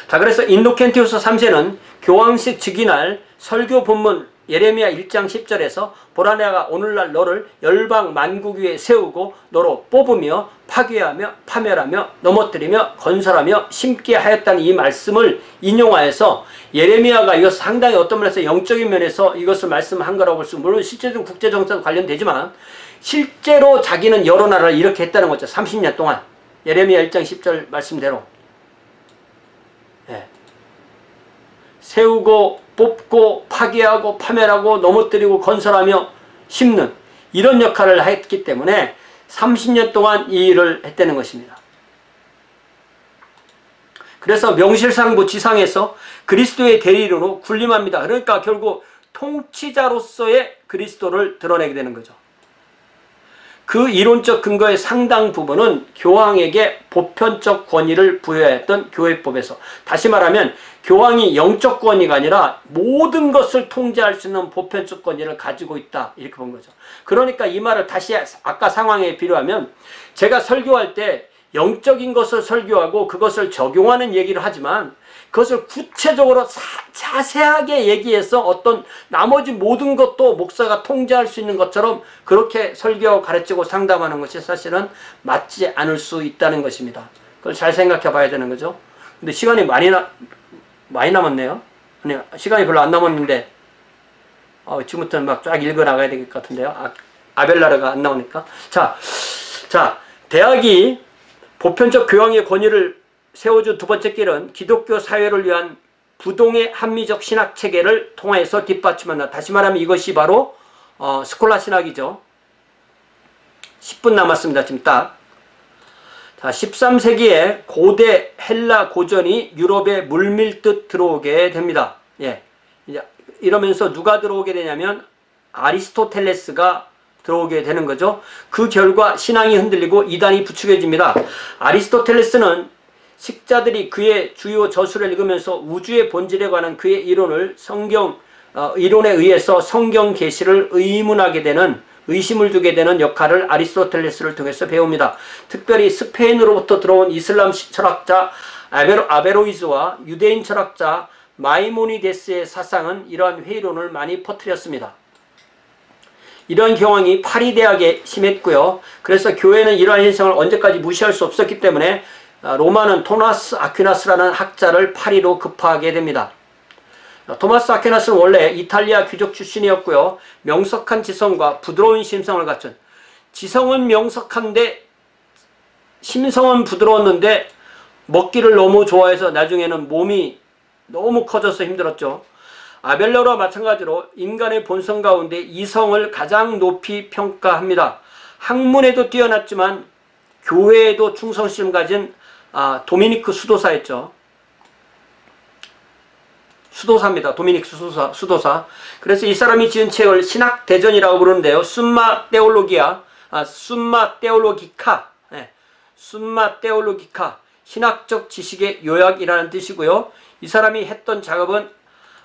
자, 그래서 인노켄티우스 3세는 교황식 즉위날 설교 본문 예레미야 1장 10절에서 보라 내가 오늘날 너를 열방 만국 위에 세우고 너로 뽑으며 파괴하며 파멸하며 넘어뜨리며 건설하며 심게 하였다는 이 말씀을 인용하여서, 예레미야가 이것을 상당히 어떤 면에서 영적인 면에서 이것을 말씀한 거라고 볼 수, 물론 실제적으로 국제정세도 관련되지만 실제로 자기는 여러 나라를 이렇게 했다는 거죠. 30년 동안 예레미야 1장 10절 말씀대로 세우고 뽑고 파괴하고 파멸하고 넘어뜨리고 건설하며 심는 이런 역할을 했기 때문에 30년 동안 이 일을 했다는 것입니다. 그래서 명실상부 지상에서 그리스도의 대리인으로 군림합니다. 그러니까 결국 통치자로서의 그리스도를 드러내게 되는 거죠. 그 이론적 근거의 상당 부분은 교황에게 보편적 권위를 부여했던 교회법에서, 다시 말하면 교황이 영적 권위가 아니라 모든 것을 통제할 수 있는 보편적 권위를 가지고 있다, 이렇게 본 거죠. 그러니까 이 말을 다시 아까 상황에 비유하면, 제가 설교할 때 영적인 것을 설교하고 그것을 적용하는 얘기를 하지만 그것을 구체적으로 자세하게 얘기해서 어떤 나머지 모든 것도 목사가 통제할 수 있는 것처럼 그렇게 설교하고 가르치고 상담하는 것이 사실은 맞지 않을 수 있다는 것입니다. 그걸 잘 생각해 봐야 되는 거죠. 근데 시간이 많이 남았네요. 아니, 시간이 별로 안 남았는데 지금부터는 막 쫙 읽어 나가야 될 것 같은데요. 아벨라르가 안 나오니까. 자, 대학이 보편적 교황의 권위를 세워준 두 번째 길은 기독교 사회를 위한 부동의 합리적 신학 체계를 통해서 뒷받침한다. 다시 말하면 이것이 바로 스콜라 신학이죠. 10분 남았습니다. 지금 딱. 자, 13세기에 고대 헬라 고전이 유럽에 물밀듯 들어오게 됩니다. 예. 이러면서 누가 들어오게 되냐면 아리스토텔레스가 들어오게 되는 거죠. 그 결과 신앙이 흔들리고 이단이 부추겨집니다. 아리스토텔레스는 식자들이 그의 주요 저술을 읽으면서 우주의 본질에 관한 그의 이론에 의해서 성경 계시를 의문하게 되는, 의심을 두게 되는 역할을 아리스토텔레스를 통해서 배웁니다. 특별히 스페인으로부터 들어온 이슬람 철학자 아베로이즈와 유대인 철학자 마이모니데스의 사상은 이러한 회의론을 많이 퍼뜨렸습니다. 이러한 경황이 파리 대학에 심했고요. 그래서 교회는 이러한 현상을 언제까지 무시할 수 없었기 때문에 로마는 토마스 아퀴나스라는 학자를 파리로 급파하게 됩니다. 토마스 아퀴나스는 원래 이탈리아 귀족 출신이었고요. 명석한 지성과 부드러운 심성을 갖춘, 지성은 명석한데 심성은 부드러웠는데 먹기를 너무 좋아해서 나중에는 몸이 너무 커져서 힘들었죠. 아벨레오와 마찬가지로 인간의 본성 가운데 이성을 가장 높이 평가합니다. 학문에도 뛰어났지만 교회에도 충성심을 가진 도미니크 수도사였죠. 수도사입니다. 도미니크 수도사. 그래서 이 사람이 지은 책을 신학대전이라고 부르는데요. 숨마 테올로기카, 신학적 지식의 요약이라는 뜻이고요. 이 사람이 했던 작업은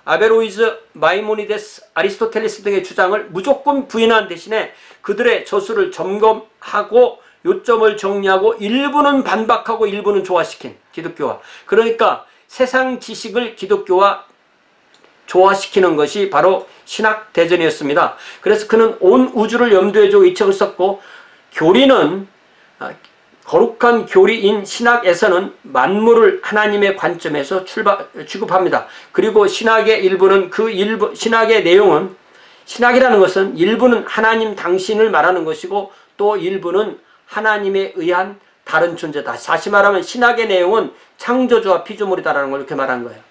아베로이즈, 마이모니데스, 아리스토텔레스 등의 주장을 무조건 부인한 대신에 그들의 저술을 점검하고 요점을 정리하고 일부는 반박하고 일부는 조화시킨 기독교화. 그러니까 세상 지식을 기독교화 조화시키는 것이 바로 신학대전이었습니다. 그래서 그는 온 우주를 염두에 두고 이 책을 썼고, 교리는 거룩한 교리인 신학에서는 만물을 하나님의 관점에서 취급합니다. 그리고 신학의 일부는 신학의 내용은, 신학이라는 것은 일부는 하나님 당신을 말하는 것이고 또 일부는 하나님에 의한 다른 존재다. 다시 말하면 신학의 내용은 창조주와 피조물이다라는 걸 이렇게 말하는 거예요.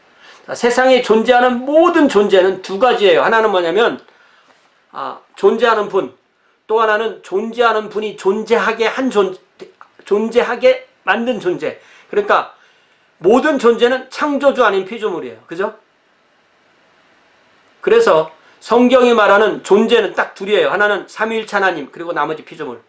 세상에 존재하는 모든 존재는 두 가지예요. 하나는 뭐냐면 존재하는 분, 또 하나는 존재하는 분이 존재하게 만든 존재. 그러니까 모든 존재는 창조주 아닌 피조물이에요. 그죠? 그래서 성경이 말하는 존재는 딱 둘이에요. 하나는 삼위일체 하나님, 그리고 나머지 피조물.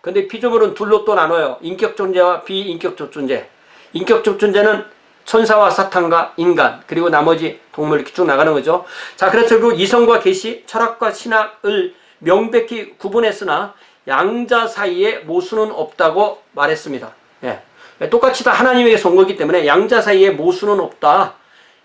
근데 피조물은 둘로 또 나눠요. 인격 존재와 비인격적 존재. 인격적 존재는 천사와 사탄과 인간, 그리고 나머지 동물, 이렇게 쭉 나가는 거죠. 자, 그래서 그 이성과 계시, 철학과 신학을 명백히 구분했으나 양자 사이에 모순은 없다고 말했습니다. 예. 똑같이 다 하나님에게서 온 거기 때문에 양자 사이에 모순은 없다.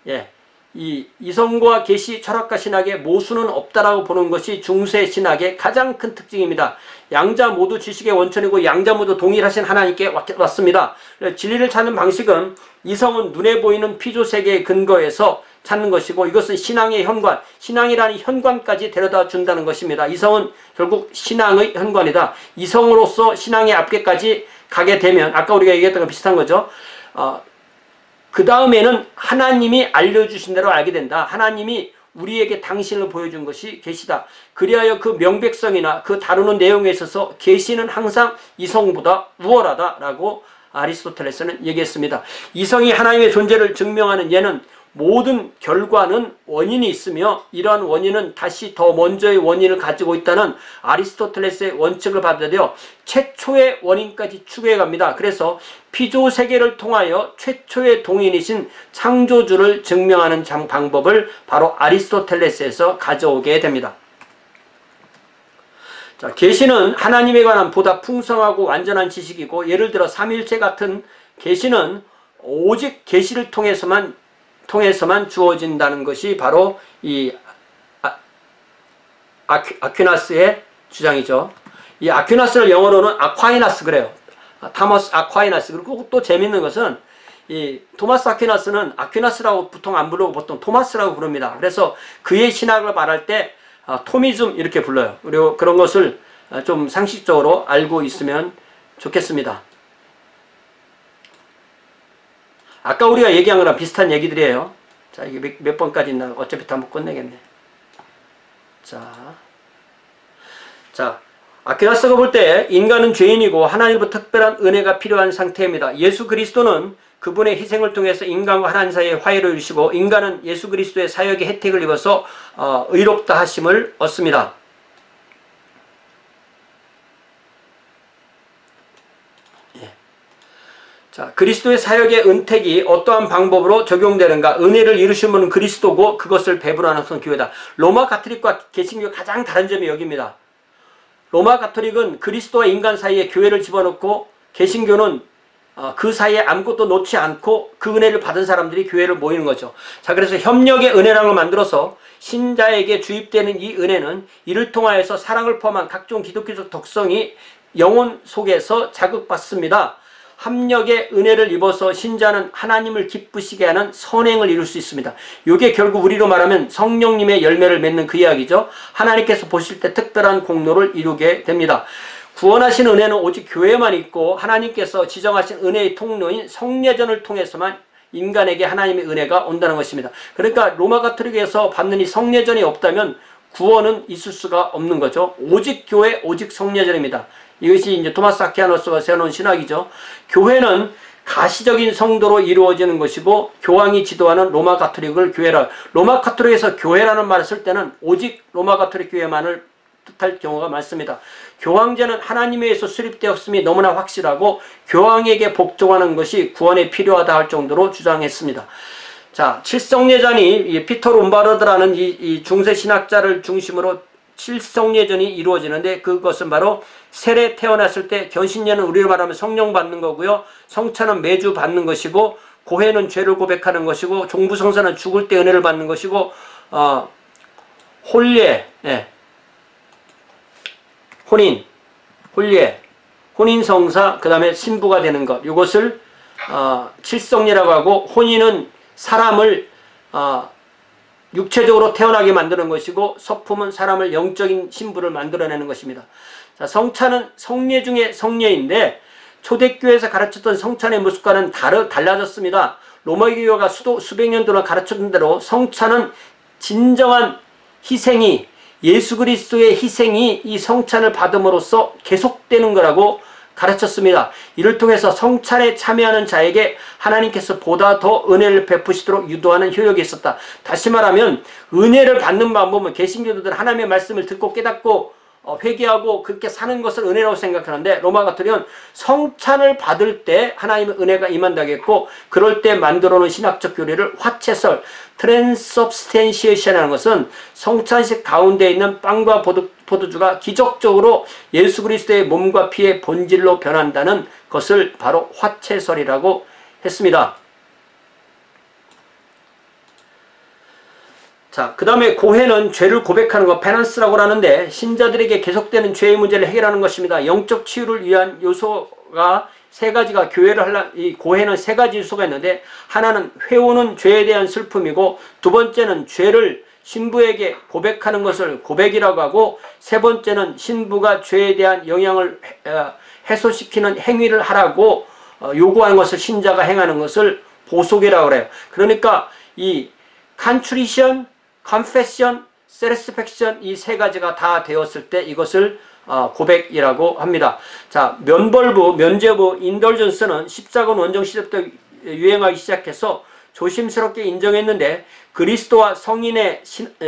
예. 이 이성과 계시, 철학과 신학에 모순은 없다라고 보는 것이 중세 신학의 가장 큰 특징입니다. 양자 모두 지식의 원천이고 양자 모두 동일하신 하나님께 왔습니다. 진리를 찾는 방식은 이성은 눈에 보이는 피조 세계의 근거에서 찾는 것이고, 이것은 신앙의 현관, 신앙이라는 현관까지 데려다 준다는 것입니다. 이성은 결국 신앙의 현관이다. 이성으로서 신앙의 앞에까지 가게 되면 아까 우리가 얘기했던 거 비슷한 거죠. 그 다음에는 하나님이 알려주신 대로 알게 된다. 하나님이 우리에게 당신을 보여준 것이 계시다. 그리하여 그 명백성이나 그 다루는 내용에 있어서 계시는 항상 이성보다 우월하다라고 아리스토텔레스는 얘기했습니다. 이성이 하나님의 존재를 증명하는 예는 모든 결과는 원인이 있으며 이러한 원인은 다시 더 먼저의 원인을 가지고 있다는 아리스토텔레스의 원칙을 받아들여 최초의 원인까지 추구해 갑니다. 그래서 피조세계를 통하여 최초의 동인이신 창조주를 증명하는 방법을 바로 아리스토텔레스에서 가져오게 됩니다. 자, 계시는 하나님에 관한 보다 풍성하고 완전한 지식이고, 예를 들어 삼위일체 같은 계시는 오직 계시를 통해서만 주어진다는 것이 바로 이 아퀴나스의 주장이죠. 이 아퀴나스를 영어로는 아콰이나스 그래요. 타머스 아콰이나스. 그리고 또 재밌는 것은 이 토마스 아퀴나스는 아퀴나스라고 보통 안 부르고 보통 토마스라고 부릅니다. 그래서 그의 신학을 말할 때 토미즘 이렇게 불러요. 그리고 그런 것을 좀 상식적으로 알고 있으면 좋겠습니다. 아까 우리가 얘기한 거랑 비슷한 얘기들이에요. 자, 이게 몇 번까지 있나? 어차피 다 못 끝내겠네. 자, 아퀴나스가 볼 때 인간은 죄인이고 하나님으로부터 특별한 은혜가 필요한 상태입니다. 예수 그리스도는 그분의 희생을 통해서 인간과 하나님 사이에 화해를 이루시고 인간은 예수 그리스도의 사역의 혜택을 입어서 의롭다 하심을 얻습니다. 자, 그리스도의 사역의 은택이 어떠한 방법으로 적용되는가? 은혜를 이루신 분은 그리스도고 그것을 배분하는 것은 교회다. 로마 가톨릭과 개신교의 가장 다른 점이 여기입니다. 로마 가톨릭은 그리스도와 인간 사이에 교회를 집어넣고 개신교는 그 사이에 아무것도 놓지 않고 그 은혜를 받은 사람들이 교회를 모이는 거죠. 자, 그래서 협력의 은혜라는 걸 만들어서 신자에게 주입되는 이 은혜는 이를 통하여서 사랑을 포함한 각종 기독교적 덕성이 영혼 속에서 자극받습니다. 합력의 은혜를 입어서 신자는 하나님을 기쁘시게 하는 선행을 이룰 수 있습니다. 이게 결국 우리로 말하면 성령님의 열매를 맺는 그 이야기죠. 하나님께서 보실 때 특별한 공로를 이루게 됩니다. 구원하신 은혜는 오직 교회만 있고 하나님께서 지정하신 은혜의 통로인 성례전을 통해서만 인간에게 하나님의 은혜가 온다는 것입니다. 그러니까 로마 가톨릭에서 받는 이 성례전이 없다면 구원은 있을 수가 없는 거죠. 오직 교회, 오직 성례전입니다. 이것이 이제 토마스 아퀴나스가 세워놓은 신학이죠. 교회는 가시적인 성도로 이루어지는 것이고 교황이 지도하는 로마 가톨릭을 교회라. 로마 가톨릭에서 교회라는 말을 쓸 때는 오직 로마 가톨릭 교회만을 뜻할 경우가 많습니다. 교황제는 하나님에 의해서 수립되었음이 너무나 확실하고 교황에게 복종하는 것이 구원에 필요하다 할 정도로 주장했습니다. 자, 칠성례전이 피터 롬바르드라는 이 중세 신학자를 중심으로 칠성례전이 이루어지는데 그것은 바로 세례 태어났을 때 견신례는 우리로 말하면 성령 받는 거고요. 성찬은 매주 받는 것이고 고해는 죄를 고백하는 것이고 종부성사는 죽을 때 은혜를 받는 것이고 홀례, 혼인, 홀례, 혼인성사, 그 다음에 신부가 되는 것, 이것을 칠성례라고 하고, 혼인은 사람을 육체적으로 태어나게 만드는 것이고 서품은 사람을 영적인 신부를 만들어내는 것입니다. 자, 성찬은 성례 중에 성례인데 초대교회에서 가르쳤던 성찬의 모습과는 달라졌습니다. 로마교회가 수백 년 동안 가르쳤던 대로 성찬은 진정한 희생이 예수 그리스도의 희생이 이 성찬을 받음으로써 계속되는 거라고 가르쳤습니다. 이를 통해서 성찬에 참여하는 자에게 하나님께서 보다 더 은혜를 베푸시도록 유도하는 효력이 있었다. 다시 말하면 은혜를 받는 방법은 개신교도들 하나님의 말씀을 듣고 깨닫고 회개하고 그렇게 사는 것을 은혜라고 생각하는데 로마 가톨릭은 성찬을 받을 때 하나님의 은혜가 임한다겠고 그럴 때 만들어놓은 신학적 교리를 화채설 트랜스업스텐시에이션이라는 것은 성찬식 가운데 있는 빵과 포도주가 기적적으로 예수 그리스도의 몸과 피의 본질로 변한다는 것을 바로 화채설이라고 했습니다. 자, 그 다음에 고해는 죄를 고백하는 것, 페넌스라고 하는데 신자들에게 계속되는 죄의 문제를 해결하는 것입니다. 영적 치유를 위한 요소가 세 가지가 이 고해는 세 가지 요소가 있는데 하나는 회오는 죄에 대한 슬픔이고 두 번째는 죄를 신부에게 고백하는 것을 고백이라고 하고 세 번째는 신부가 죄에 대한 영향을 해소시키는 행위를 하라고 요구하는 것을 신자가 행하는 것을 보속이라고 그래요. 그러니까 이 컨트리션, confession, satisfaction 이 세 가지가 다 되었을 때 이것을 고백이라고 합니다. 자, 면죄부, indulgence는 십자군 원정 시대부터 유행하기 시작해서 조심스럽게 인정했는데 그리스도와 성인의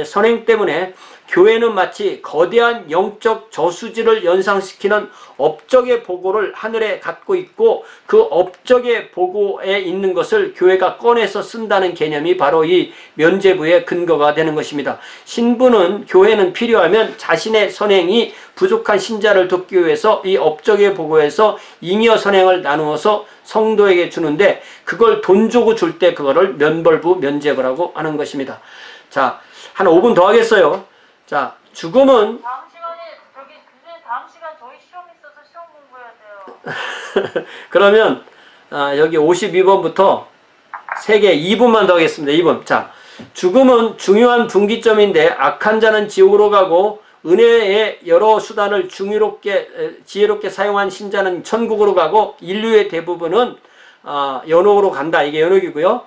선행 때문에 교회는 마치 거대한 영적 저수지를 연상시키는 업적의 보고를 하늘에 갖고 있고 그 업적의 보고에 있는 것을 교회가 꺼내서 쓴다는 개념이 바로 이 면죄부의 근거가 되는 것입니다. 신부는 교회는 필요하면 자신의 선행이 부족한 신자를 돕기 위해서 이 업적의 보고에서 잉여 선행을 나누어서 성도에게 주는데 그걸 돈 주고 줄 때 그거를 면벌부 면죄부라고 하는 것입니다. 자, 한 5분 더 하겠어요. 자, 죽음은 다음 시간에 교수님 다음 시간 저희 시험 있어서 시험 공부해야 돼요. 그러면 여기 52번부터 3개 2분만 더 하겠습니다. 2분. 자, 죽음은 중요한 분기점인데 악한 자는 지옥으로 가고 은혜의 여러 수단을 지혜롭게 사용한 신자는 천국으로 가고 인류의 대부분은 연옥으로 간다. 이게 연옥이고요.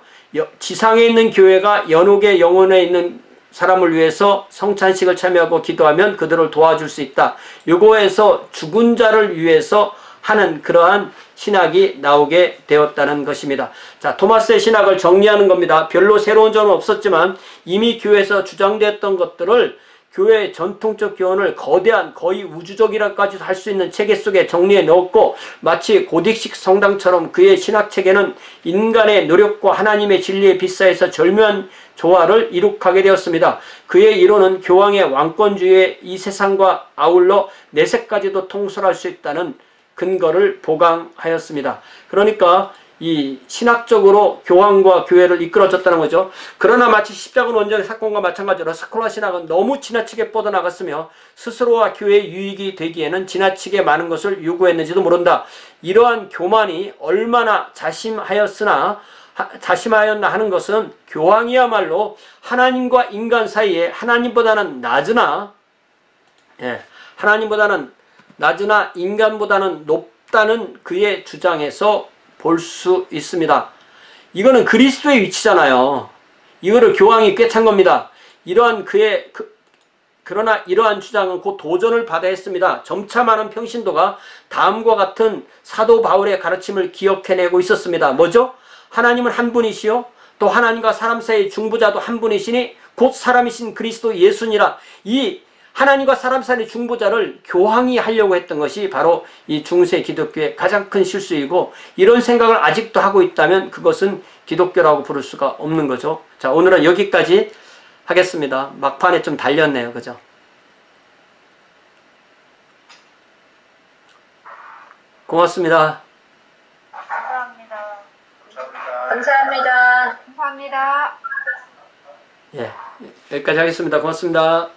지상에 있는 교회가 연옥의 영혼에 있는 사람을 위해서 성찬식을 참여하고 기도하면 그들을 도와줄 수 있다. 요거에서 죽은 자를 위해서 하는 그러한 신학이 나오게 되었다는 것입니다. 자, 토마스의 신학을 정리하는 겁니다. 별로 새로운 점은 없었지만 이미 교회에서 주장되었던 것들을 교회의 전통적 교훈을 거대한 거의 우주적이라까지도 할 수 있는 체계 속에 정리해 넣었고 마치 고딕식 성당처럼 그의 신학체계는 인간의 노력과 하나님의 진리에 빗싸여서 절묘한 조화를 이룩하게 되었습니다. 그의 이론은 교황의 왕권주의에 이 세상과 아울러 내세까지도 통솔할 수 있다는 근거를 보강하였습니다. 그러니까 이 신학적으로 교황과 교회를 이끌어줬다는 거죠. 그러나 마치 십자군 원정의 사건과 마찬가지로 스콜라 신학은 너무 지나치게 뻗어나갔으며 스스로와 교회의 유익이 되기에는 지나치게 많은 것을 요구했는지도 모른다. 이러한 교만이 얼마나 자심하였나 하는 것은 교황이야말로 하나님과 인간 사이에 하나님보다는 낮으나 인간보다는 높다는 그의 주장에서 볼 수 있습니다. 이거는 그리스도의 위치잖아요. 이거를 교황이 꿰찬 겁니다. 그러나 이러한 주장은 곧 도전을 받아야 했습니다. 점차 많은 평신도가 다음과 같은 사도 바울의 가르침을 기억해내고 있었습니다. 뭐죠? 하나님은 한 분이시요 또 하나님과 사람 사이의 중보자도 한 분이시니 곧 사람이신 그리스도 예수니라. 이 하나님과 사람 사이의 중보자를 교황이 하려고 했던 것이 바로 이 중세 기독교의 가장 큰 실수이고 이런 생각을 아직도 하고 있다면 그것은 기독교라고 부를 수가 없는 거죠. 자, 오늘은 여기까지 하겠습니다. 막판에 좀 달렸네요. 그죠? 고맙습니다. 감사합니다. 감사합니다. 예, 여기까지 하겠습니다. 고맙습니다.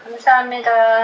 감사합니다.